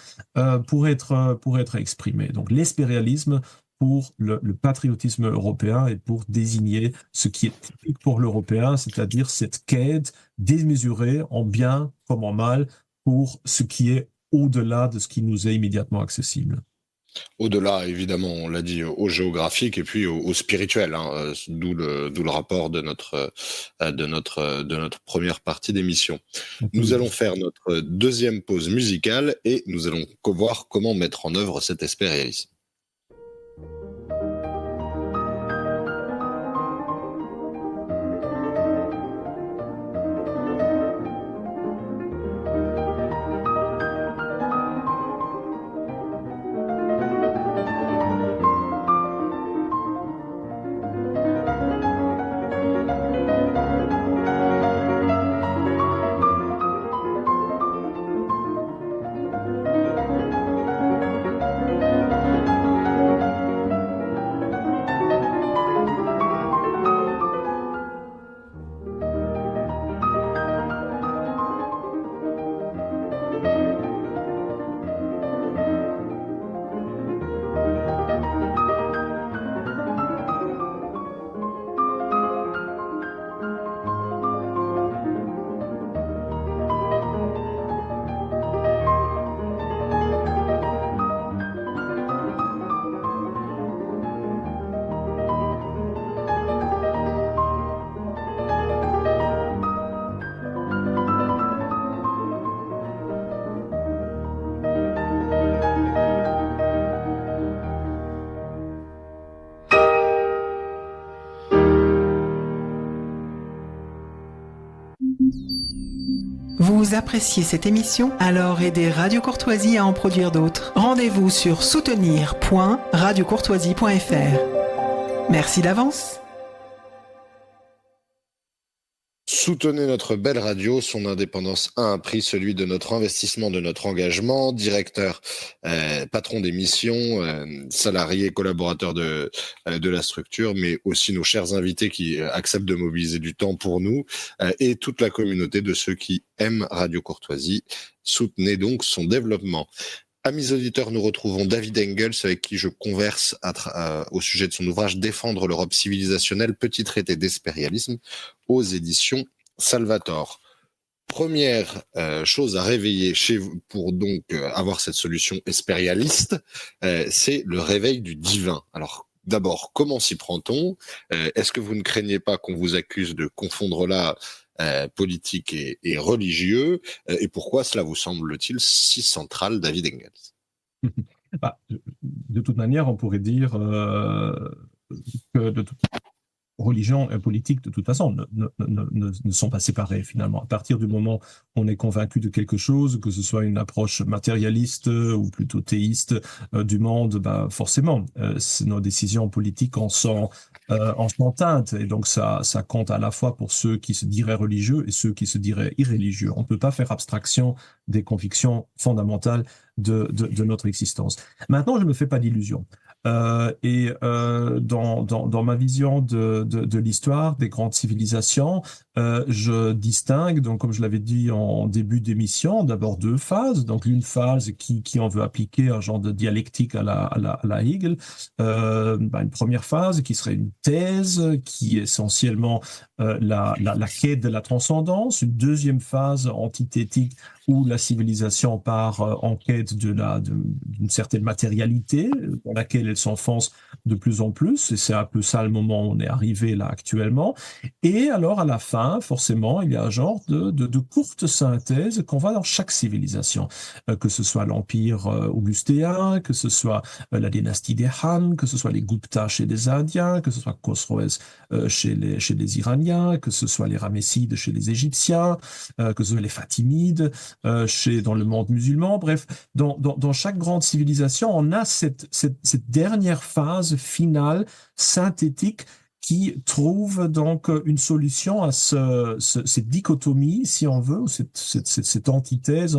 pour être exprimés. Donc l'impérialisme pour le patriotisme européen et pour désigner ce qui est typique pour l'Européen, c'est-à-dire cette quête démesurée en bien comme en mal pour ce qui est au-delà de ce qui nous est immédiatement accessible. Au-delà, évidemment, on l'a dit, au géographique et puis au spirituel, d'où le rapport de notre première partie d'émission. Nous allons faire notre deuxième pause musicale et nous allons voir comment mettre en œuvre cet espérialisme. Vous appréciez cette émission? Alors aidez Radio Courtoisie à en produire d'autres. Rendez-vous sur soutenir.radiocourtoisie.fr. Merci d'avance. Soutenez notre belle radio, son indépendance a un prix, celui de notre investissement, de notre engagement. Directeur, patron d'émission, salarié, collaborateur de la structure, mais aussi nos chers invités qui acceptent de mobiliser du temps pour nous et toute la communauté de ceux qui aiment Radio Courtoisie. Soutenez donc son développement. Amis auditeurs, nous retrouvons David Engels avec qui je converse au sujet de son ouvrage Défendre l'Europe civilisationnelle, petit traité d'espérialisme aux éditions Salvator. Première chose à réveiller chez vous pour donc avoir cette solution espérialiste, c'est le réveil du divin. Alors d'abord, comment s'y prend-on? Est-ce que vous ne craignez pas qu'on vous accuse de confondre là politique et religieux, et pourquoi cela vous semble-t-il si central, David Engels? De toute manière, on pourrait dire que religion et politique, de toute façon, ne sont pas séparés finalement. À partir du moment où on est convaincu de quelque chose, que ce soit une approche matérialiste ou plutôt théiste du monde, forcément, nos décisions politiques en sont teintes. Et donc ça compte à la fois pour ceux qui se diraient religieux et ceux qui se diraient irréligieux. On ne peut pas faire abstraction des convictions fondamentales de notre existence. Maintenant, je ne me fais pas d'illusions. Dans ma vision de l'histoire des grandes civilisations, je distingue, donc comme je l'avais dit en début d'émission, d'abord deux phases. Donc une phase qui en veut appliquer un genre de dialectique à la Hegel. Une première phase qui serait une thèse qui est essentiellement la quête de la transcendance. Une deuxième phase antithétique où la civilisation part en quête d'une certaine matérialité dans laquelle elle s'enfonce de plus en plus. Et c'est un peu ça le moment où on est arrivé là actuellement. Et alors, à la fin, forcément, il y a un genre de courte synthèse qu'on voit dans chaque civilisation, que ce soit l'Empire augustéen, que ce soit la dynastie des Han, que ce soit les Gupta chez les Indiens, que ce soit Khosroès chez les Iraniens, que ce soit les Ramessides chez les Égyptiens, que ce soit les Fatimides dans le monde musulman. Bref, dans chaque grande civilisation, on a cette dernière phase finale, synthétique, qui trouve donc une solution à cette dichotomie, si on veut, cette antithèse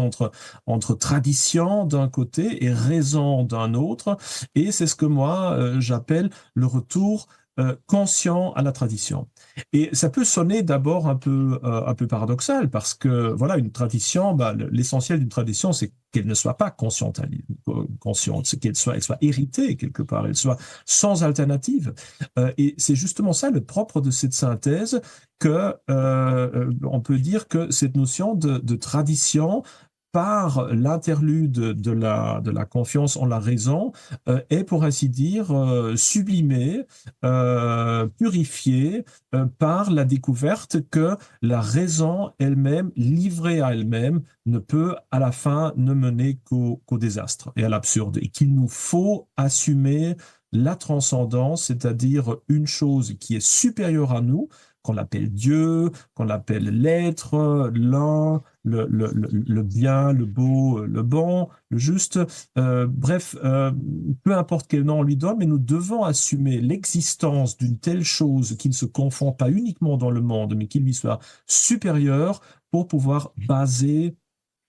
entre tradition d'un côté et raison d'un autre. Et c'est ce que moi, j'appelle le retour conscient à la tradition. Et ça peut sonner d'abord un peu paradoxal parce que voilà, une tradition, l'essentiel d'une tradition, c'est qu'elle ne soit pas consciente, c'est elle soit héritée quelque part, elle soit sans alternative. Et c'est justement ça le propre de cette synthèse que on peut dire que cette notion de tradition par l'interlude de la confiance en la raison est, pour ainsi dire, sublimée, purifiée par la découverte que la raison elle-même, livrée à elle-même, ne peut à la fin ne mener qu'au désastre et à l'absurde, et qu'il nous faut assumer la transcendance, c'est-à-dire une chose qui est supérieure à nous, qu'on l'appelle Dieu, qu'on l'appelle l'être, l'un, le bien, le beau, le bon, le juste, bref, peu importe quel nom on lui donne, mais nous devons assumer l'existence d'une telle chose qui ne se confond pas uniquement dans le monde, mais qui lui soit supérieure pour pouvoir baser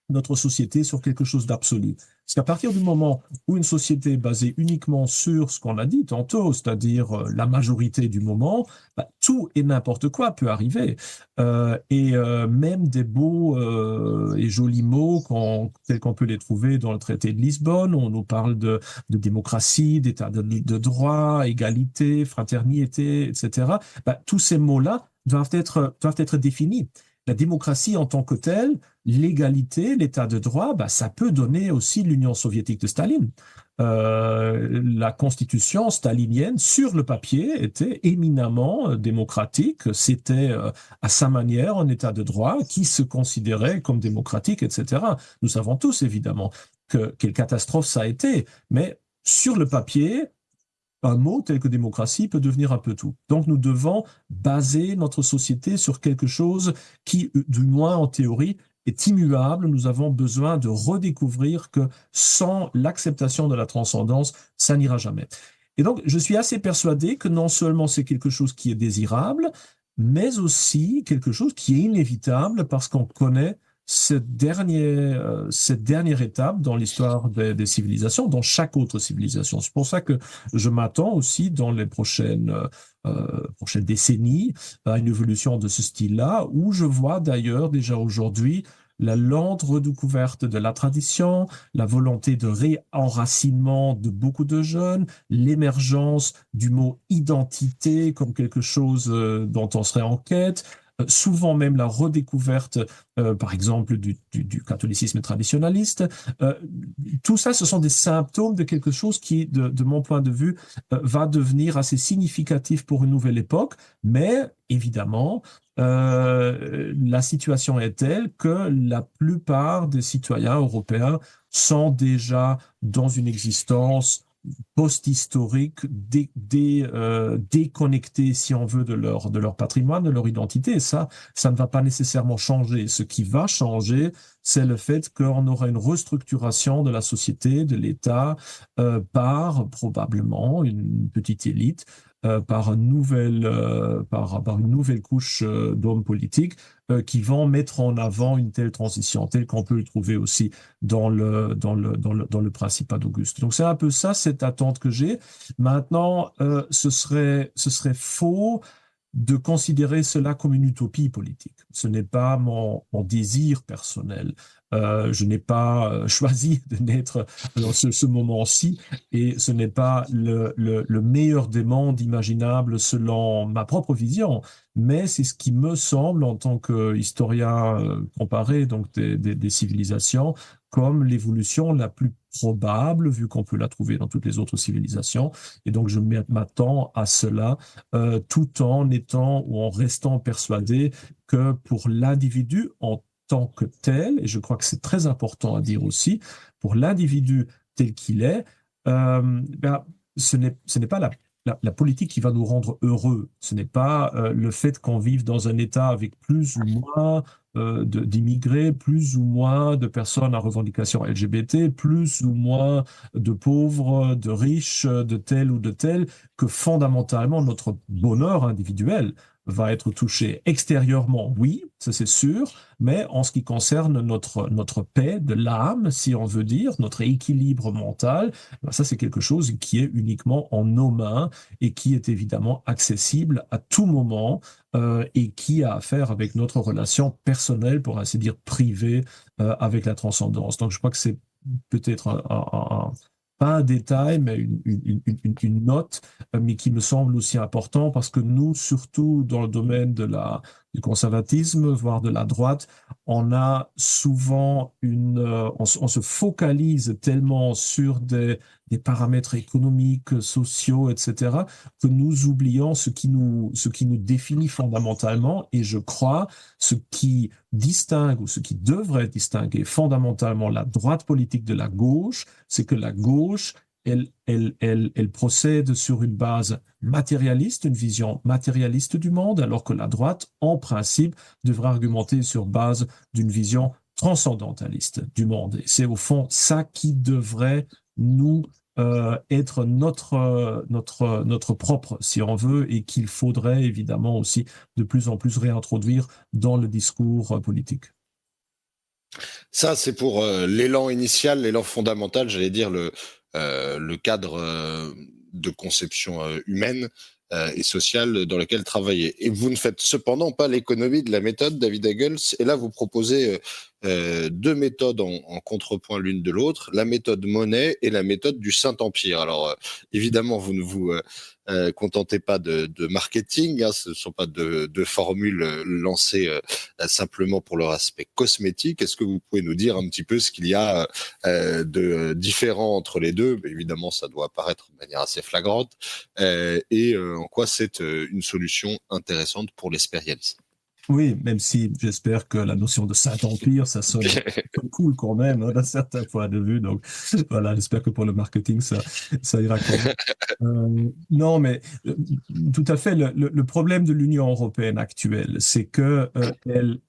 notre société sur quelque chose d'absolu. Parce qu'à partir du moment où une société est basée uniquement sur ce qu'on a dit tantôt, c'est-à-dire la majorité du moment, tout et n'importe quoi peut arriver. Même des beaux et jolis mots tels qu'on peut les trouver dans le traité de Lisbonne, on nous parle de démocratie, d'état de droit, égalité, fraternité, etc. Tous ces mots-là doivent être définis. La démocratie en tant que telle, l'égalité, l'état de droit, ça peut donner aussi l'Union soviétique de Staline. La constitution stalinienne, sur le papier, était éminemment démocratique. C'était à sa manière un état de droit qui se considérait comme démocratique, etc. Nous savons tous, évidemment, quelle catastrophe ça a été. Mais sur le papier, un mot tel que démocratie peut devenir un peu tout. Donc nous devons baser notre société sur quelque chose qui, du moins en théorie, est immuable. Nous avons besoin de redécouvrir que sans l'acceptation de la transcendance, ça n'ira jamais. Et donc je suis assez persuadé que non seulement c'est quelque chose qui est désirable, mais aussi quelque chose qui est inévitable parce qu'on connaît cette dernière étape dans l'histoire des civilisations, dans chaque autre civilisation. C'est pour ça que je m'attends aussi dans les prochaines décennies à une évolution de ce style-là, où je vois d'ailleurs déjà aujourd'hui la lente redécouverte de la tradition, la volonté de réenracinement de beaucoup de jeunes, l'émergence du mot identité comme quelque chose dont on serait en quête, souvent même la redécouverte, par exemple, du catholicisme traditionnaliste. Tout ça, ce sont des symptômes de quelque chose qui, de mon point de vue, va devenir assez significatif pour une nouvelle époque, mais évidemment, la situation est telle que la plupart des citoyens européens sont déjà dans une existence post-historique, déconnectés, si on veut, de leur patrimoine, de leur identité. Et ça ne va pas nécessairement changer. Ce qui va changer, c'est le fait qu'on aura une restructuration de la société, de l'État, par probablement une petite élite par une nouvelle couche d'hommes politiques qui vont mettre en avant une telle transition, telle qu'on peut le trouver aussi dans le Principat d'Auguste. Donc c'est un peu ça, cette attente que j'ai. Maintenant, ce serait faux de considérer cela comme une utopie politique. Ce n'est pas mon désir personnel. Je n'ai pas choisi de naître dans ce moment-ci et ce n'est pas le meilleur des mondes imaginables selon ma propre vision, mais c'est ce qui me semble en tant qu'historien comparé donc des civilisations comme l'évolution la plus probable vu qu'on peut la trouver dans toutes les autres civilisations. Et donc je m'attends à cela tout en étant ou en restant persuadé que pour l'individu en tant que tel, et je crois que c'est très important à dire aussi, pour l'individu tel qu'il est, ce n'est pas la politique qui va nous rendre heureux. Ce n'est pas le fait qu'on vive dans un État avec plus ou moins d'immigrés, plus ou moins de personnes à revendication LGBT, plus ou moins de pauvres, de riches, de tel ou de tel, que fondamentalement notre bonheur individuel va être touché extérieurement, oui, ça c'est sûr, mais en ce qui concerne notre paix de l'âme, si on veut dire, notre équilibre mental, ça c'est quelque chose qui est uniquement en nos mains et qui est évidemment accessible à tout moment et qui a à faire avec notre relation personnelle, pour ainsi dire privée, avec la transcendance. Donc je crois que c'est peut-être pas un détail, mais une note, mais qui me semble aussi important parce que nous, surtout dans le domaine du conservatisme, voire de la droite, on a souvent on se focalise tellement sur des paramètres économiques, sociaux, etc., que nous oublions ce qui nous définit fondamentalement. Et je crois ce qui distingue ou ce qui devrait distinguer fondamentalement la droite politique de la gauche, c'est que la gauche, elle procède sur une base matérialiste, une vision matérialiste du monde, alors que la droite, en principe, devrait argumenter sur base d'une vision transcendentaliste du monde. Et c'est au fond ça qui devrait nous être notre propre, si on veut, et qu'il faudrait évidemment aussi de plus en plus réintroduire dans le discours politique. Ça, c'est pour l'élan initial, l'élan fondamental, j'allais dire le cadre de conception humaine et sociale dans lequel travailler. Et vous ne faites cependant pas l'économie de la méthode, David Hegel. Et là, vous proposez deux méthodes en contrepoint l'une de l'autre, la méthode Monnet et la méthode du Saint-Empire. Alors, évidemment, vous ne vous contentez pas de marketing, hein, ce ne sont pas de formules lancées simplement pour leur aspect cosmétique. Est-ce que vous pouvez nous dire un petit peu ce qu'il y a de différent entre les deux? Évidemment, ça doit apparaître de manière assez flagrante, et en quoi c'est une solution intéressante pour l'expérience. Oui, même si j'espère que la notion de Saint-Empire, ça sonne cool quand même, hein, d'un certain point de vue. Donc voilà, j'espère que pour le marketing, ça ira quand même. Non, mais tout à fait, le problème de l'Union européenne actuelle, c'est que elle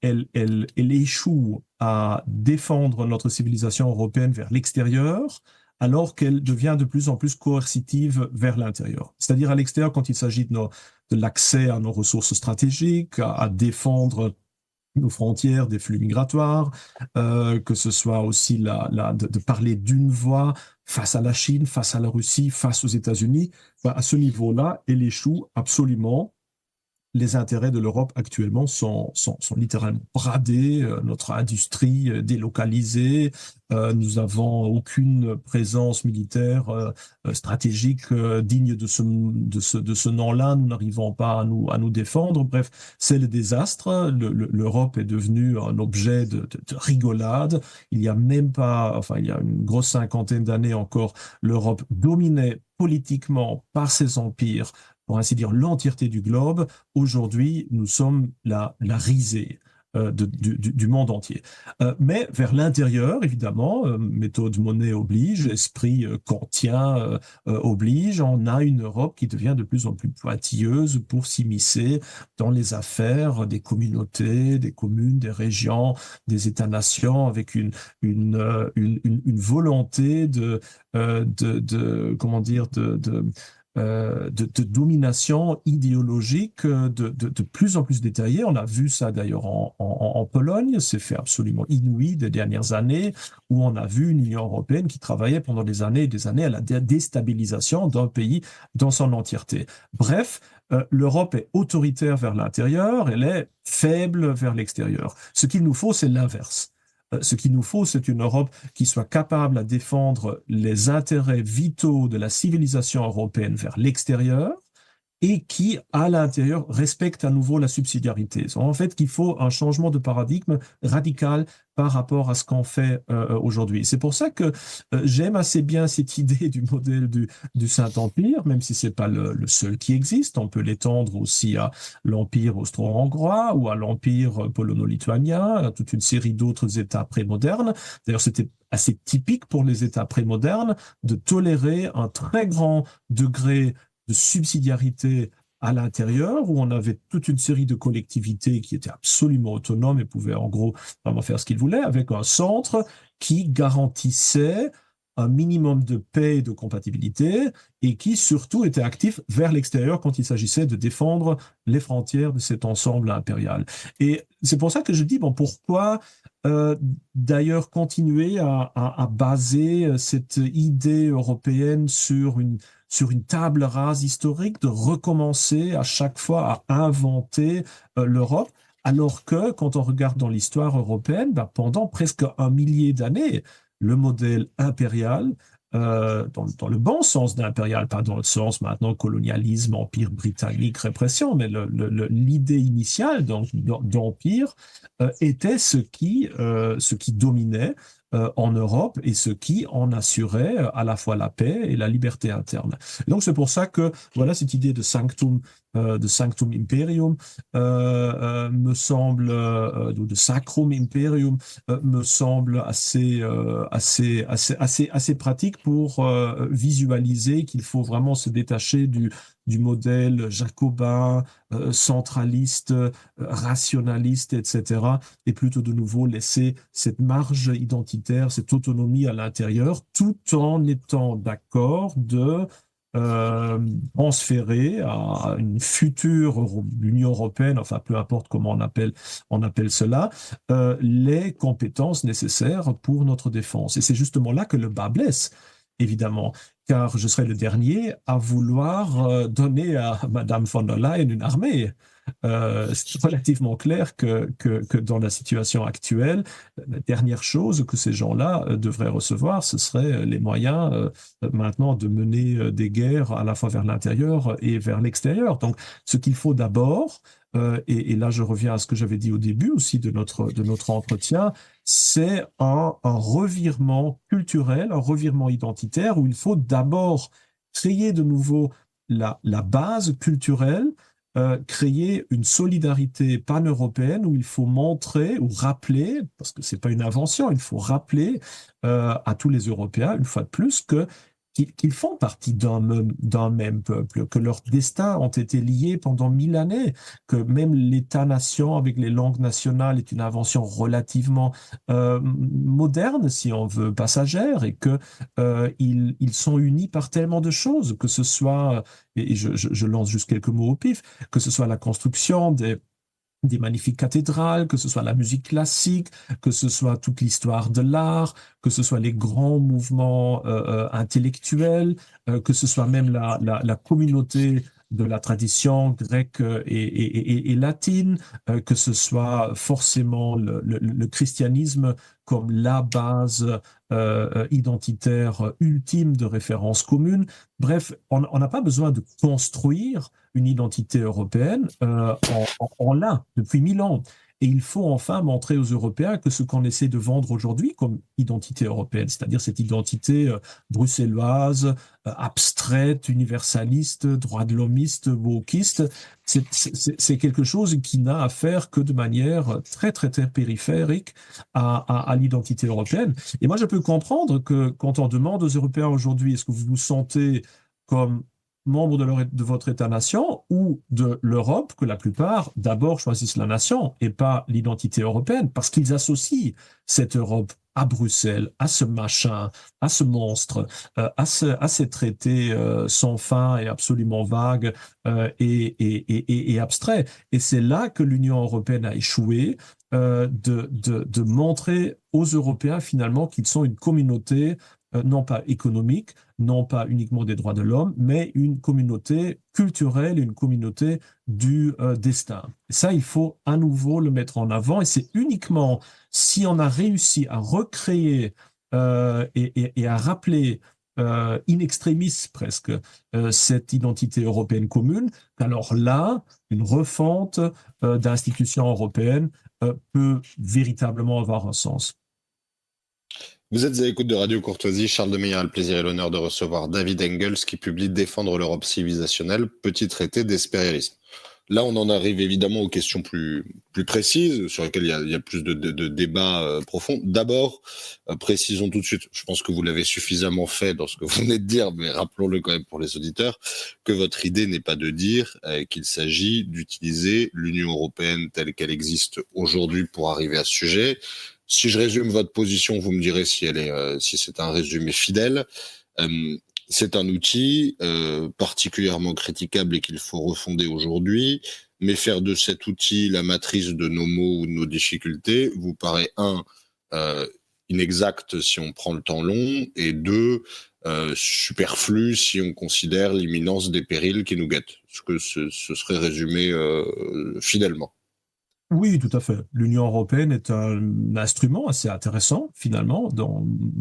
échoue à défendre notre civilisation européenne vers l'extérieur, alors qu'elle devient de plus en plus coercitive vers l'intérieur. C'est-à-dire à l'extérieur, quand il s'agit de l'accès à nos ressources stratégiques, à défendre nos frontières des flux migratoires, que ce soit aussi de parler d'une voix face à la Chine, face à la Russie, face aux États-Unis. À ce niveau-là, elle échoue absolument. Les intérêts de l'Europe actuellement sont littéralement bradés, notre industrie délocalisée, nous n'avons aucune présence militaire stratégique digne de ce nom-là, nous n'arrivons pas à nous défendre. Bref, c'est le désastre. L'Europe est devenue un objet de rigolade. Il y a même pas, enfin, il y a une grosse cinquantaine d'années encore, l'Europe dominait politiquement par ses empires, pour ainsi dire, l'entièreté du globe. Aujourd'hui, nous sommes la risée du monde entier. Mais vers l'intérieur, évidemment, méthode Monnet oblige, esprit kantien oblige, on a une Europe qui devient de plus en plus pointilleuse pour s'immiscer dans les affaires des communautés, des communes, des régions, des États-nations, avec une volonté comment dire, de domination idéologique de plus en plus détaillée. On a vu ça d'ailleurs en Pologne, c'est fait absolument inouï des dernières années, où on a vu une Union européenne qui travaillait pendant des années et des années à la déstabilisation d'un pays dans son entièreté. Bref, l'Europe est autoritaire vers l'intérieur, elle est faible vers l'extérieur. Ce qu'il nous faut, c'est l'inverse. Ce qu'il nous faut, c'est une Europe qui soit capable à défendre les intérêts vitaux de la civilisation européenne vers l'extérieur et qui, à l'intérieur, respecte à nouveau la subsidiarité. En fait, qu'il faut un changement de paradigme radical par rapport à ce qu'on fait aujourd'hui. C'est pour ça que j'aime assez bien cette idée du modèle du Saint-Empire, même si c'est pas le seul qui existe. On peut l'étendre aussi à l'Empire austro-hongrois ou à l'Empire polono-lituanien, à toute une série d'autres États prémodernes. D'ailleurs, c'était assez typique pour les États prémodernes de tolérer un très grand degré de subsidiarité à l'intérieur, où on avait toute une série de collectivités qui étaient absolument autonomes et pouvaient en gros vraiment faire ce qu'ils voulaient, avec un centre qui garantissait un minimum de paix et de compatibilité et qui surtout était actif vers l'extérieur quand il s'agissait de défendre les frontières de cet ensemble impérial. Et c'est pour ça que je dis, bon, pourquoi d'ailleurs continuer à baser cette idée européenne sur une table rase historique, de recommencer à chaque fois à inventer l'Europe, alors que quand on regarde dans l'histoire européenne, pendant presque un millier d'années, le modèle impérial, dans le bon sens d'impérial, pas dans le sens maintenant colonialisme, empire britannique, répression, mais l'idée initiale d'empire était ce qui dominait en Europe et ce qui en assurait à la fois la paix et la liberté interne. Et donc c'est pour ça que voilà cette idée de sanctum imperium me semble, de sacrum imperium me semble assez pratique pour visualiser qu'il faut vraiment se détacher du modèle jacobin, centraliste, rationaliste, etc., et plutôt de nouveau laisser cette marge identitaire, cette autonomie à l'intérieur, tout en étant d'accord de transférer à une future Union européenne, enfin peu importe comment on appelle cela, les compétences nécessaires pour notre défense. Et c'est justement là que le bas blesse, évidemment, car je serai le dernier à vouloir donner à Madame von der Leyen une armée. C'est relativement clair que dans la situation actuelle, la dernière chose que ces gens-là devraient recevoir, ce serait les moyens maintenant de mener des guerres à la fois vers l'intérieur et vers l'extérieur. Donc, ce qu'il faut d'abord, et là je reviens à ce que j'avais dit au début aussi de notre entretien, c'est un revirement culturel, un revirement identitaire où il faut d'abord créer de nouveau la base culturelle, créer une solidarité pan-européenne où il faut montrer ou rappeler, parce que c'est pas une invention, il faut rappeler à tous les Européens, une fois de plus, qu'ils font partie d'un même peuple, que leurs destins ont été liés pendant 1000 années, que même l'État-nation avec les langues nationales est une invention relativement moderne, si on veut, passagère, et que ils sont unis par tellement de choses, que ce soit, et je lance juste quelques mots au pif, que ce soit la construction des magnifiques cathédrales, que ce soit la musique classique, que ce soit toute l'histoire de l'art, que ce soit les grands mouvements intellectuels, que ce soit même la communauté de la tradition grecque et latine, que ce soit forcément le christianisme comme la base identitaire ultime de référence commune. Bref, on n'a pas besoin de construire une identité européenne, on l'a depuis 1000 ans. Et il faut enfin montrer aux Européens que ce qu'on essaie de vendre aujourd'hui comme identité européenne, c'est-à-dire cette identité bruxelloise, abstraite, universaliste, droit de l'hommiste, wokiste, c'est quelque chose qui n'a à faire que de manière très, très, très périphérique à l'identité européenne. Et moi, je peux comprendre que quand on demande aux Européens aujourd'hui, est-ce que vous vous sentez comme membre de votre État-nation ou de l'Europe, que la plupart d'abord choisissent la nation et pas l'identité européenne, parce qu'ils associent cette Europe à Bruxelles, à ce machin, à ce monstre, à ces traités sans fin et absolument vagues et abstraits. Et c'est là que l'Union européenne a échoué, de montrer aux Européens finalement qu'ils sont une communauté non pas économique, non pas uniquement des droits de l'homme, mais une communauté culturelle, une communauté du destin. Ça, il faut à nouveau le mettre en avant, et c'est uniquement si on a réussi à recréer et à rappeler in extremis presque cette identité européenne commune, qu'alors là, une refonte d'institutions européennes peut véritablement avoir un sens. Vous êtes à l'écoute de Radio Courtoisie. Charles de Meyer a le plaisir et l'honneur de recevoir David Engels qui publie Défendre l'Europe civilisationnelle, petit traité d'espérialisme. Là, on en arrive évidemment aux questions plus précises, sur lesquelles il y a plus de débats profonds. D'abord, précisons tout de suite, je pense que vous l'avez suffisamment fait dans ce que vous venez de dire, mais rappelons-le quand même pour les auditeurs, que votre idée n'est pas de dire qu'il s'agit d'utiliser l'Union européenne telle qu'elle existe aujourd'hui pour arriver à ce sujet. Si je résume votre position, vous me direz si si c'est un résumé fidèle. C'est un outil particulièrement critiquable et qu'il faut refonder aujourd'hui, mais faire de cet outil la matrice de nos maux ou de nos difficultés vous paraît inexact si on prend le temps long, et deux, superflu si on considère l'imminence des périls qui nous guettent. Est-ce que ce serait résumé fidèlement? Oui, tout à fait. L'Union européenne est un instrument assez intéressant, finalement.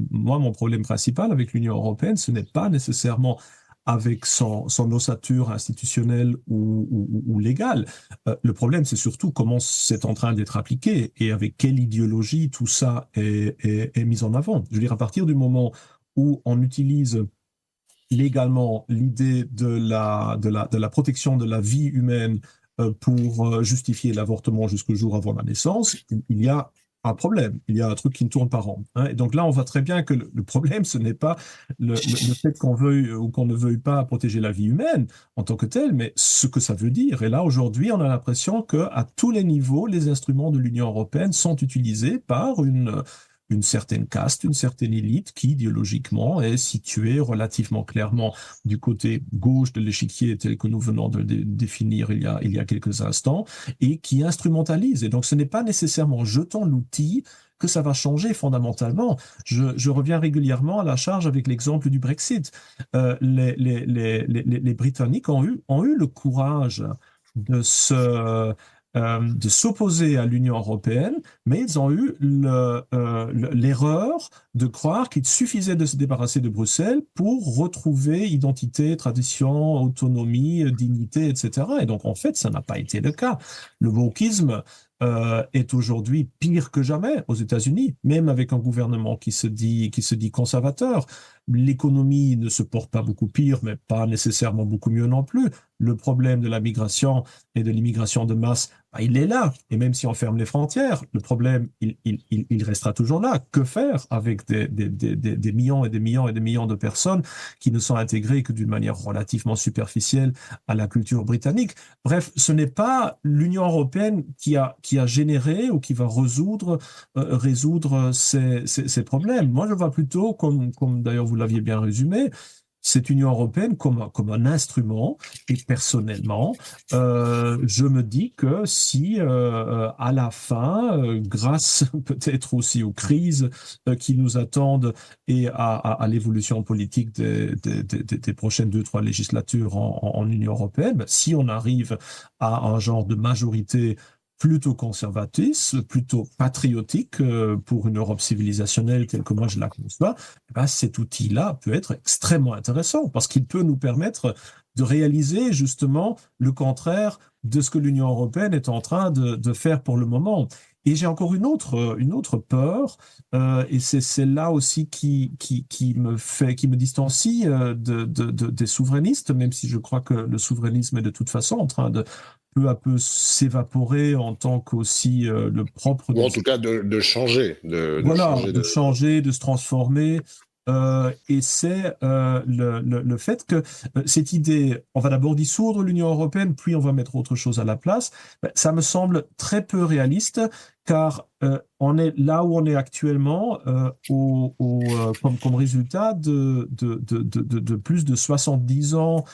Moi, mon problème principal avec l'Union européenne, ce n'est pas nécessairement avec son ossature institutionnelle ou légale. Le problème, c'est surtout comment c'est en train d'être appliqué et avec quelle idéologie tout ça est mis en avant. Je veux dire, à partir du moment où on utilise légalement l'idée de la protection de la vie humaine pour justifier l'avortement jusqu'au jour avant la naissance, il y a un problème, il y a un truc qui ne tourne pas rond. Hein. Et donc là, on voit très bien que le problème, ce n'est pas le fait qu'on veuille ou qu'on ne veuille pas protéger la vie humaine en tant que telle, mais ce que ça veut dire. Et là, aujourd'hui, on a l'impression qu'à tous les niveaux, les instruments de l'Union européenne sont utilisés par une certaine caste, une certaine élite qui, idéologiquement, est située relativement clairement du côté gauche de l'échiquier tel que nous venons de le définir il y a quelques instants, et qui instrumentalise. Et donc, ce n'est pas nécessairement en jetant l'outil que ça va changer fondamentalement. Je reviens régulièrement à la charge avec l'exemple du Brexit. Les Britanniques ont eu le courage de de s'opposer à l'Union européenne, mais ils ont eu l'erreur de croire qu'il suffisait de se débarrasser de Bruxelles pour retrouver identité, tradition, autonomie, dignité, etc. Et donc, en fait, ça n'a pas été le cas. Le wokisme est aujourd'hui pire que jamais aux États-Unis, même avec un gouvernement qui se dit conservateur. L'économie ne se porte pas beaucoup pire, mais pas nécessairement beaucoup mieux non plus. Le problème de la migration et de l'immigration de masse, il est là. Et même si on ferme les frontières, le problème, il restera toujours là. Que faire avec des millions et des millions et des millions de personnes qui ne sont intégrées que d'une manière relativement superficielle à la culture britannique? Bref, ce n'est pas l'Union européenne qui a généré ou qui va résoudre ces problèmes. Moi, je vois plutôt, comme d'ailleurs vous l'aviez bien résumé, cette Union européenne comme un instrument. Et personnellement, je me dis que si à la fin, grâce peut-être aussi aux crises qui nous attendent et à l'évolution politique des prochaines 2-3 législatures en Union européenne, si on arrive à un genre de majorité plutôt conservatrice, plutôt patriotique pour une Europe civilisationnelle telle que moi je la conçois, cet outil-là peut être extrêmement intéressant parce qu'il peut nous permettre de réaliser justement le contraire de ce que l'Union européenne est en train de faire pour le moment. Et j'ai encore une autre peur, et c'est celle-là aussi qui me distancie des souverainistes, même si je crois que le souverainisme est de toute façon en train de peu à peu s'évaporer en tant qu'aussi le propre... Ou en tout cas de changer. Voilà, de changer, de se transformer. et c'est le fait que cette idée, on va d'abord dissoudre l'Union européenne, puis on va mettre autre chose à la place, ça me semble très peu réaliste, car on est là où on est actuellement comme résultat de plus de 70 ans.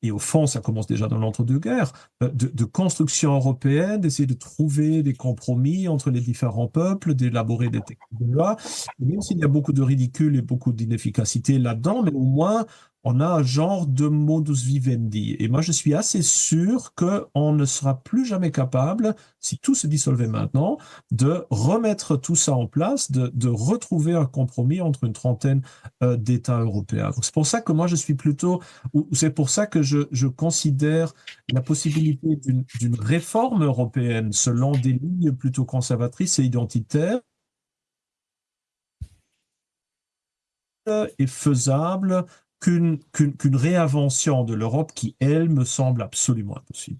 Et au fond, ça commence déjà dans l'entre-deux-guerres, de construction européenne, d'essayer de trouver des compromis entre les différents peuples, d'élaborer des textes de loi. Et même s'il y a beaucoup de ridicule et beaucoup d'inefficacité là-dedans, mais au moins, on a un genre de modus vivendi. Et moi, je suis assez sûr qu'on ne sera plus jamais capable, si tout se dissolvait maintenant, de remettre tout ça en place, de retrouver un compromis entre une trentaine d'États européens. Donc, c'est pour ça que moi, je suis plutôt c'est pour ça que je considère la possibilité d'une réforme européenne selon des lignes plutôt conservatrices et identitaires est faisable qu'une réinvention de l'Europe qui, elle, me semble absolument impossible.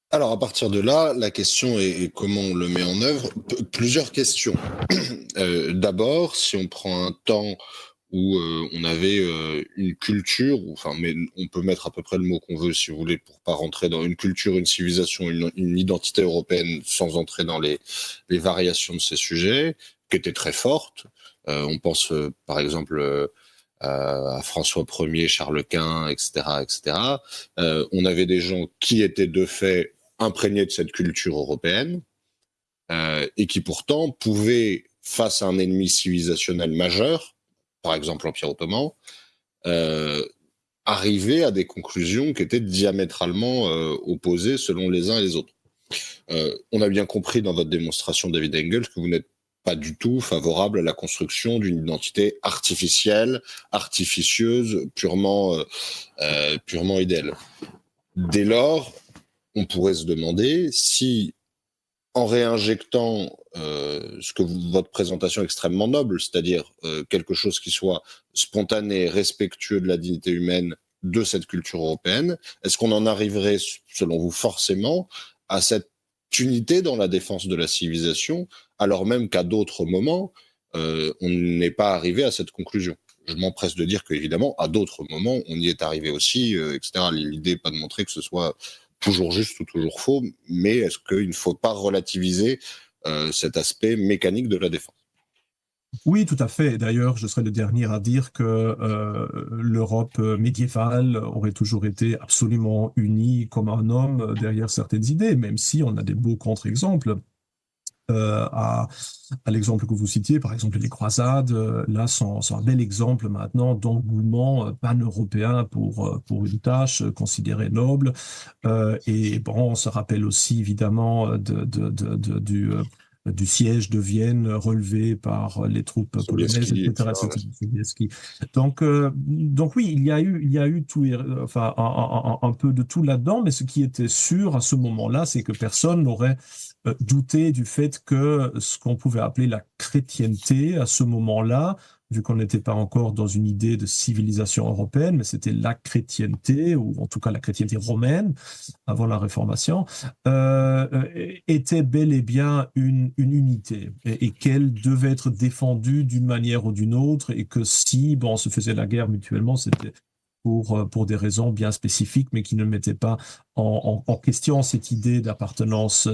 Alors, à partir de là, la question est comment on le met en œuvre. Plusieurs questions. D'abord, si on prend un temps où on avait une culture, enfin, mais on peut mettre à peu près le mot qu'on veut, si vous voulez, pour pas rentrer dans une culture, une civilisation, une identité européenne, sans entrer dans les variations de ces sujets, qui étaient très fortes. On pense, par exemple, à François Ier, Charles Quint, etc., etc. On avait des gens qui étaient de fait imprégnés de cette culture européenne et qui pourtant pouvaient, face à un ennemi civilisationnel majeur, par exemple l'Empire ottoman, arriver à des conclusions qui étaient diamétralement opposées selon les uns et les autres. On a bien compris dans votre démonstration, David Engels, que vous n'êtes pas du tout favorable à la construction d'une identité artificielle, artificieuse, purement idéale. Dès lors, on pourrait se demander si, en réinjectant ce que votre présentation est extrêmement noble, c'est-à-dire quelque chose qui soit spontané, respectueux de la dignité humaine de cette culture européenne, est-ce qu'on en arriverait, selon vous, forcément à cette unité dans la défense de la civilisation, alors même qu'à d'autres moments, on n'est pas arrivé à cette conclusion? Je m'empresse de dire qu'évidemment, à d'autres moments, on y est arrivé aussi, etc. L'idée n'est pas de montrer que ce soit toujours juste ou toujours faux, mais est-ce qu'il ne faut pas relativiser cet aspect mécanique de la défense? Oui, tout à fait. D'ailleurs, je serais le dernier à dire que l'Europe médiévale aurait toujours été absolument unie comme un homme derrière certaines idées, même si on a des beaux contre-exemples. À l'exemple que vous citiez, par exemple les croisades, là sont un bel exemple maintenant d'engouement pan-européen pour une tâche considérée noble. Et bon, on se rappelle aussi évidemment du siège de Vienne relevé par les troupes polonaises, etc., etc. Donc oui, il y a eu tout, enfin un peu de tout là-dedans, mais ce qui était sûr à ce moment-là, c'est que personne n'aurait douté du fait que ce qu'on pouvait appeler la chrétienté à ce moment-là, vu qu'on n'était pas encore dans une idée de civilisation européenne, mais c'était la chrétienté, ou en tout cas la chrétienté romaine, avant la Réformation, était bel et bien une unité, et qu'elle devait être défendue d'une manière ou d'une autre, et que si on se faisait la guerre mutuellement, c'était pour des raisons bien spécifiques, mais qui ne mettaient pas en question cette idée d'appartenance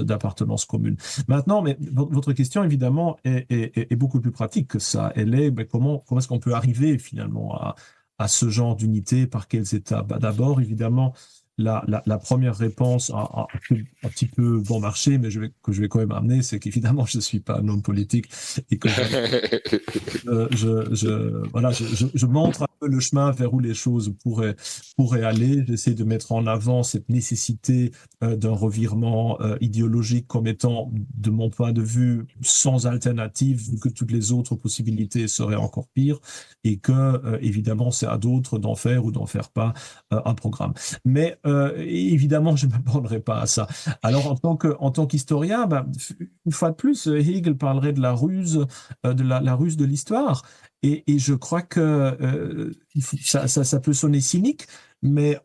commune. Maintenant, mais votre question, évidemment, est beaucoup plus pratique que ça. Elle est, comment est-ce qu'on peut arriver finalement à ce genre d'unité, par quelles étapes? D'abord, évidemment, la première réponse un petit peu bon marché, mais que je vais quand même amener, c'est qu'évidemment, je ne suis pas un homme politique et que je montre un peu le chemin vers où les choses pourraient aller. J'essaie de mettre en avant cette nécessité d'un revirement idéologique comme étant, de mon point de vue, sans alternative, vu que toutes les autres possibilités seraient encore pires, et que, évidemment, c'est à d'autres d'en faire ou d'en faire pas un programme. Mais évidemment, je ne m'abandonnerai pas à ça. Alors, en tant qu'historien, une fois de plus, Hegel parlerait de la ruse, la ruse de l'histoire. Et je crois que ça peut sonner cynique, mais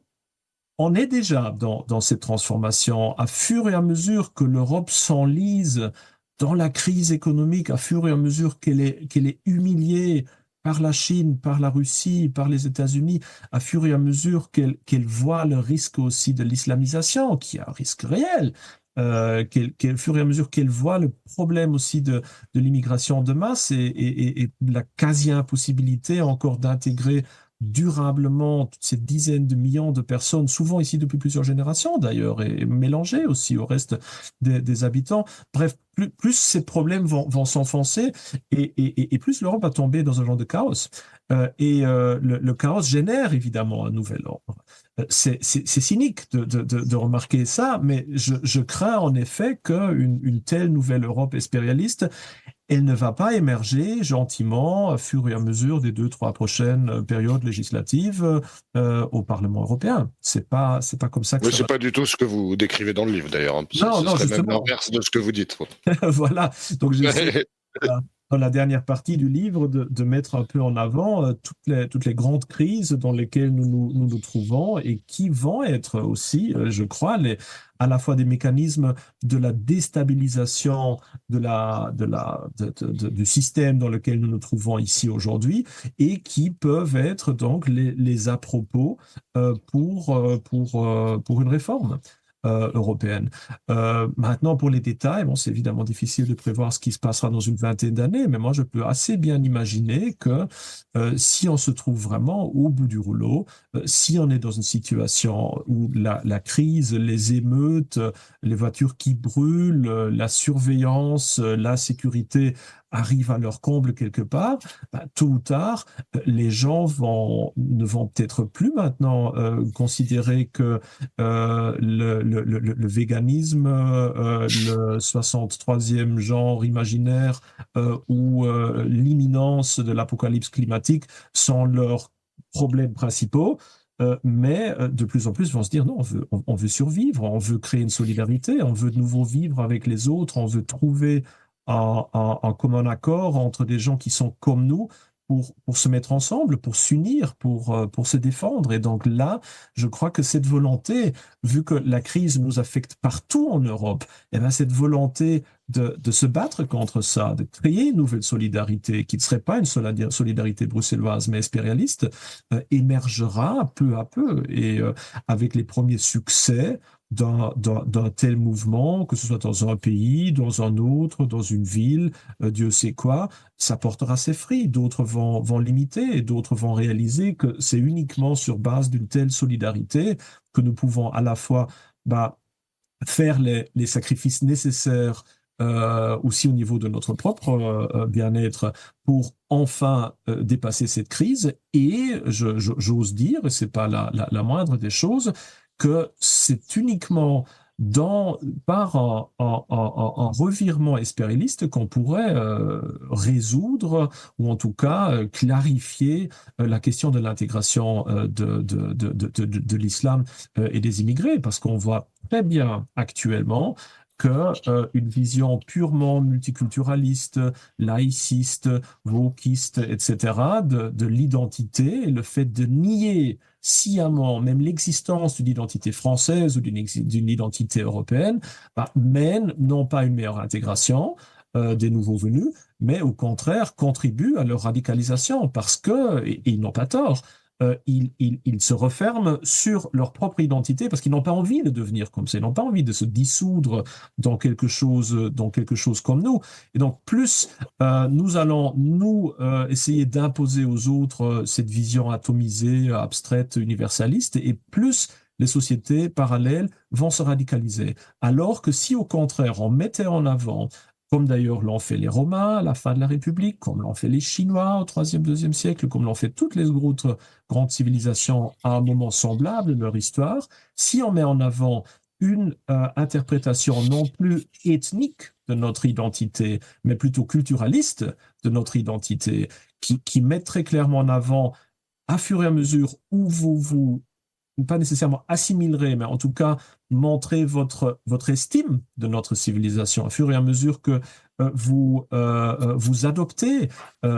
on est déjà dans cette transformation. À fur et à mesure que l'Europe s'enlise dans la crise économique, à fur et à mesure qu'elle est humiliée par la Chine, par la Russie, par les États-Unis, à fur et à mesure qu'elles voient le risque aussi de l'islamisation, qui est un risque réel, au fur et à mesure qu'elles voient le problème aussi de l'immigration de masse et la quasi-impossibilité encore d'intégrer durablement toutes ces dizaines de millions de personnes, souvent ici depuis plusieurs générations d'ailleurs, et mélangées aussi au reste des habitants. Bref, plus ces problèmes vont s'enfoncer et plus l'Europe va tomber dans un genre de chaos. Le chaos génère évidemment un nouvel ordre. C'est cynique de remarquer ça, mais je crains en effet qu'une telle nouvelle Europe impérialiste, elle ne va pas émerger gentiment au fur et à mesure des 2, 3 prochaines périodes législatives au Parlement européen. C'est pas comme ça que Oui, ça c'est va. pas du tout ce que vous décrivez dans le livre d'ailleurs. Ce Non, non, serait même justement. l'inverse de ce que vous dites. Voilà. Donc j'essaie dans la dernière partie du livre de mettre un peu en avant toutes les grandes crises dans lesquelles nous trouvons et qui vont être aussi, je crois, à la fois des mécanismes de la déstabilisation du système dans lequel nous nous trouvons ici aujourd'hui et qui peuvent être donc les à-propos pour une réforme européenne. Maintenant, pour les détails, bon, c'est évidemment difficile de prévoir ce qui se passera dans une vingtaine d'années, mais moi, je peux assez bien imaginer que si on se trouve vraiment au bout du rouleau, si on est dans une situation où la crise, les émeutes, les voitures qui brûlent, la surveillance, la sécurité arrivent à leur comble quelque part, tôt ou tard, les gens ne vont peut-être plus maintenant considérer que le véganisme, le 63e genre imaginaire ou l'imminence de l'apocalypse climatique sont leurs problèmes principaux. Mais de plus en plus vont se dire non, on veut survivre, on veut créer une solidarité, on veut de nouveau vivre avec les autres, on veut trouver un commun accord entre des gens qui sont comme nous pour se mettre ensemble, pour s'unir, pour se défendre. Et donc là, je crois que cette volonté, vu que la crise nous affecte partout en Europe, eh bien cette volonté de se battre contre ça, de créer une nouvelle solidarité qui ne serait pas une solidarité bruxelloise mais impérialiste, émergera peu à peu. Et avec les premiers succès d'un tel mouvement, que ce soit dans un pays, dans un autre, dans une ville, Dieu sait quoi, ça portera ses fruits. D'autres vont l'imiter et d'autres vont réaliser que c'est uniquement sur base d'une telle solidarité que nous pouvons à la fois faire les sacrifices nécessaires aussi au niveau de notre propre bien-être pour enfin dépasser cette crise. Et j'ose dire, et c'est pas la moindre des choses, que c'est uniquement par un revirement espéréliste qu'on pourrait résoudre ou en tout cas clarifier la question de l'intégration de l'islam et des immigrés, parce qu'on voit très bien actuellement qu'une vision purement multiculturaliste, laïciste, wokiste, etc., de l'identité, le fait de nier sciemment même l'existence d'une identité française ou d'une identité européenne, mène non pas à une meilleure intégration des nouveaux venus, mais au contraire contribue à leur radicalisation parce et ils n'ont pas tort. Ils se referment sur leur propre identité parce qu'ils n'ont pas envie de devenir comme ça, ils n'ont pas envie de se dissoudre dans quelque chose comme nous. Et donc, plus nous allons, essayer d'imposer aux autres cette vision atomisée, abstraite, universaliste, et plus les sociétés parallèles vont se radicaliser. Alors que si, au contraire, on mettait en avant comme d'ailleurs l'ont fait les Romains à la fin de la République, comme l'ont fait les Chinois au IIIe, IIe siècle, comme l'ont fait toutes les autres grandes civilisations à un moment semblable de leur histoire, si on met en avant une interprétation non plus ethnique de notre identité, mais plutôt culturaliste de notre identité, qui met très clairement en avant, à fur et à mesure où vous pas nécessairement assimilerez, mais en tout cas montrer votre estime de notre civilisation, à fur et à mesure que vous adoptez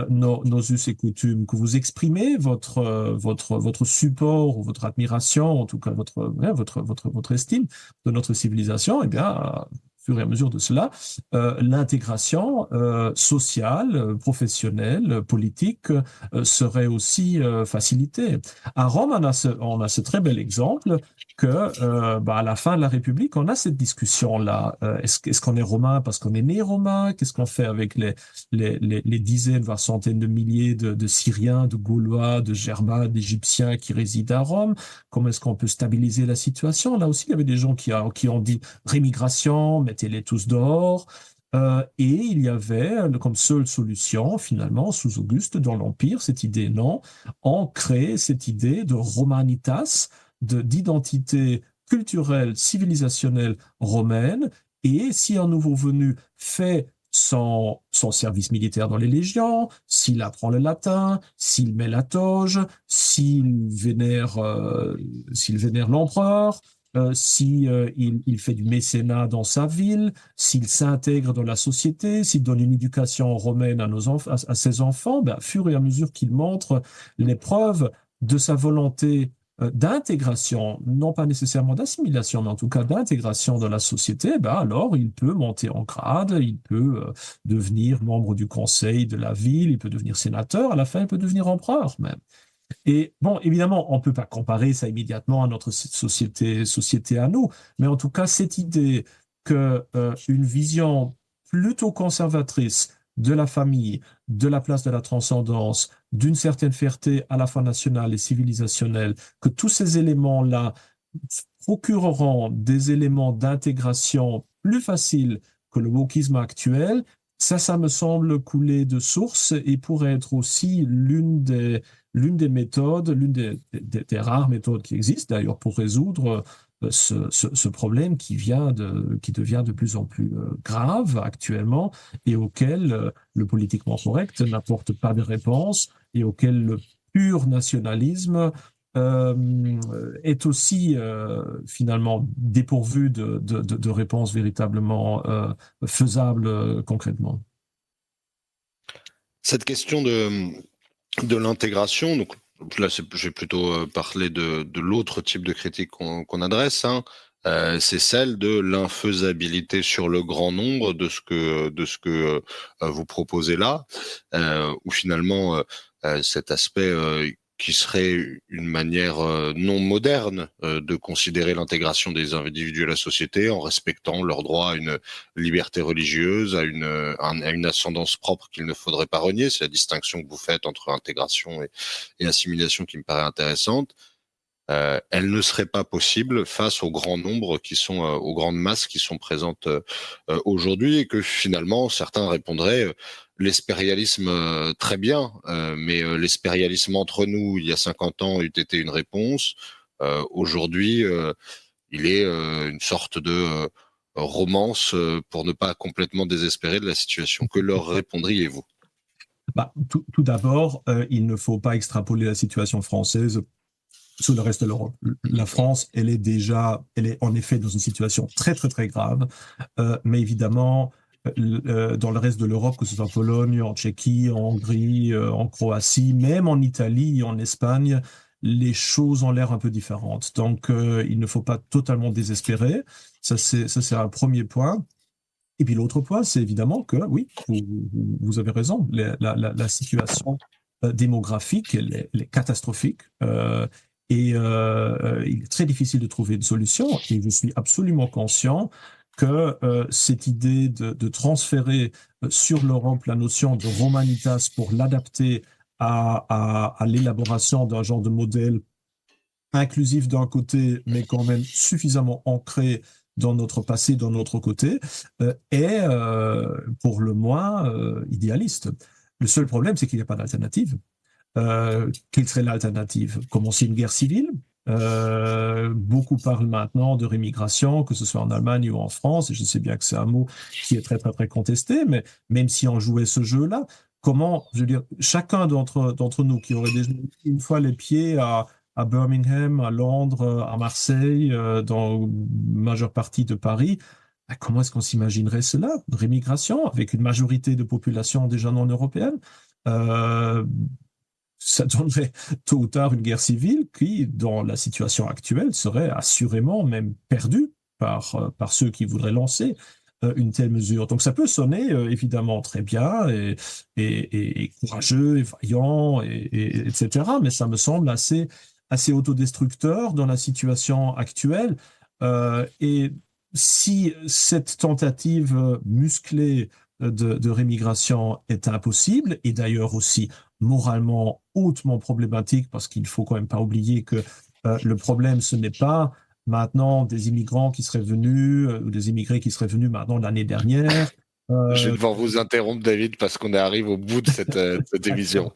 nos us et coutumes, que vous exprimez votre support ou votre admiration, en tout cas votre estime de notre civilisation, eh bien, fur et à mesure de cela, l'intégration sociale, professionnelle, politique serait aussi facilitée. À Rome, on a ce très bel exemple que à la fin de la République, on a cette discussion-là. Est-ce qu'on est romain parce qu'on est né romain? Qu'est-ce qu'on fait avec les dizaines, voire centaines de milliers de Syriens, de Gaulois, de Germains, d'Égyptiens qui résident à Rome? Comment est-ce qu'on peut stabiliser la situation? Là aussi, il y avait des gens qui ont dit rémigration, mettez-les tous dehors. Et il y avait comme seule solution, finalement, sous Auguste, dans l'Empire, cette idée, non, on crée cette idée de romanitas, d'identité culturelle, civilisationnelle romaine, et si un nouveau venu fait son service militaire dans les légions, s'il apprend le latin, s'il met la toge, s'il vénère l'empereur, il fait du mécénat dans sa ville, s'il s'intègre dans la société, s'il donne une éducation romaine à ses enfants, fur et à mesure qu'il montre les preuves de sa volonté d'intégration, non pas nécessairement d'assimilation, mais en tout cas d'intégration dans la société, alors il peut monter en grade, il peut devenir membre du conseil de la ville, il peut devenir sénateur, à la fin il peut devenir empereur même. Et bon, évidemment, on ne peut pas comparer ça immédiatement à notre société à nous, mais en tout cas, cette idée qu'une vision plutôt conservatrice de la famille, de la place de la transcendance, d'une certaine fierté à la fois nationale et civilisationnelle, que tous ces éléments-là procureront des éléments d'intégration plus faciles que le wokisme actuel, ça me semble couler de source et pourrait être aussi l'une des méthodes, l'une des rares méthodes qui existent d'ailleurs pour résoudre ce problème qui devient de plus en plus grave actuellement et auquel le politiquement correct n'apporte pas de réponse et auquel le pur nationalisme est aussi finalement dépourvu de réponses véritablement faisables concrètement. Cette question de l'intégration, donc là j'ai plutôt parlé de l'autre type de critique qu'on adresse, c'est celle de l'infaisabilité sur le grand nombre de ce que vous proposez là, où finalement cet aspect qui serait une manière non moderne de considérer l'intégration des individus à la société en respectant leur droit à une liberté religieuse, à une ascendance propre qu'il ne faudrait pas renier. C'est la distinction que vous faites entre intégration et assimilation qui me paraît intéressante. Elle ne serait pas possible face au grand nombre aux grandes masses qui sont présentes aujourd'hui, et que finalement certains répondraient l'espérialisme très bien, mais l'espérialisme entre nous il y a 50 ans eût été une réponse. Aujourd'hui, il est une sorte de romance pour ne pas complètement désespérer de la situation. Que leur répondriez-vous? Tout d'abord, il ne faut pas extrapoler la situation française sur le reste de l'Europe. La France, elle est en effet dans une situation très, très, très grave, mais évidemment, dans le reste de l'Europe, que ce soit en Pologne, en Tchéquie, en Hongrie, en Croatie, même en Italie et en Espagne, les choses ont l'air un peu différentes. Donc, il ne faut pas totalement désespérer. Ça, c'est un premier point. Et puis l'autre point, c'est évidemment que, oui, vous avez raison, la situation démographique, elle est catastrophique. Et il est très difficile de trouver une solution. Et je suis absolument conscient que cette idée de transférer sur l'Europe la notion de romanitas pour l'adapter à l'élaboration d'un genre de modèle inclusif d'un côté, mais quand même suffisamment ancré dans notre passé, dans notre côté, est pour le moins idéaliste. Le seul problème, c'est qu'il n'y a pas d'alternative. Quelle serait l'alternative? Commencer une guerre civile? Beaucoup parlent maintenant de rémigration, que ce soit en Allemagne ou en France, et je sais bien que c'est un mot qui est très, très, très contesté, mais même si on jouait ce jeu-là, je veux dire, chacun d'entre nous qui aurait déjà une fois les pieds à Birmingham, à Londres, à Marseille, dans la majeure partie de Paris, comment est-ce qu'on s'imaginerait cela? Rémigration, avec une majorité de population déjà non européenne? Ça donnerait tôt ou tard une guerre civile qui, dans la situation actuelle, serait assurément même perdue par ceux qui voudraient lancer une telle mesure. Donc ça peut sonner évidemment très bien et courageux et vaillant etc. Mais ça me semble assez autodestructeur dans la situation actuelle. Et si cette tentative musclée de rémigration est impossible, et d'ailleurs aussi moralement hautement problématique, parce qu'il ne faut quand même pas oublier que le problème, ce n'est pas maintenant des immigrants qui seraient venus, ou des immigrés qui seraient venus maintenant l'année dernière. Je vais devoir vous interrompre, David, parce qu'on arrive au bout de cette émission.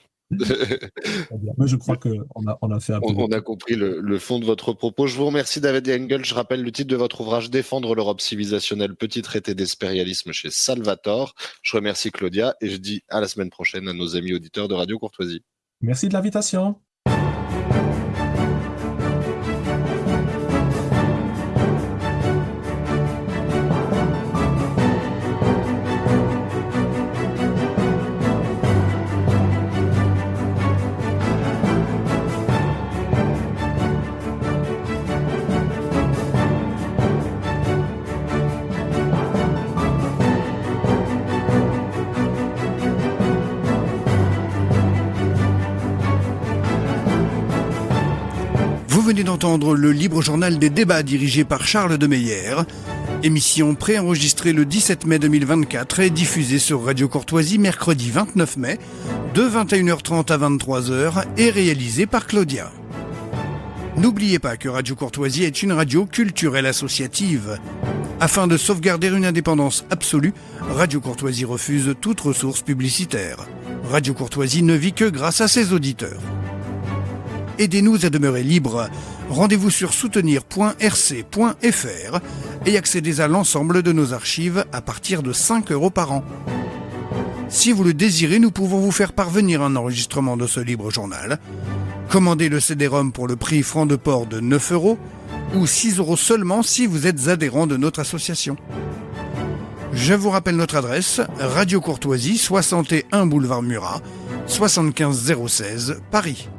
Mais je crois qu'on a fait un peu. On a compris le fond de votre propos. Je vous remercie, David Engel. Je rappelle le titre de votre ouvrage, Défendre l'Europe civilisationnelle, petit traité d'espérialisme chez Salvatore. Je remercie Claudia et je dis à la semaine prochaine à nos amis auditeurs de Radio Courtoisie. Merci de l'invitation. Vous venez d'entendre le libre journal des débats dirigé par Charles de Meyer. Émission préenregistrée le 17 mai 2024 et diffusée sur Radio Courtoisie mercredi 29 mai de 21h30 à 23h et réalisée par Claudia. N'oubliez pas que Radio Courtoisie est une radio culturelle associative. Afin de sauvegarder une indépendance absolue, Radio Courtoisie refuse toute ressource publicitaire. Radio Courtoisie ne vit que grâce à ses auditeurs. Aidez-nous à demeurer libres. Rendez-vous sur soutenir.rc.fr et accédez à l'ensemble de nos archives à partir de 5 € par an. Si vous le désirez, nous pouvons vous faire parvenir un enregistrement de ce libre journal. Commandez le CD-ROM pour le prix franc de port de 9 € ou 6 € seulement si vous êtes adhérent de notre association. Je vous rappelle notre adresse, Radio Courtoisie, 61 boulevard Murat, 75 016, Paris.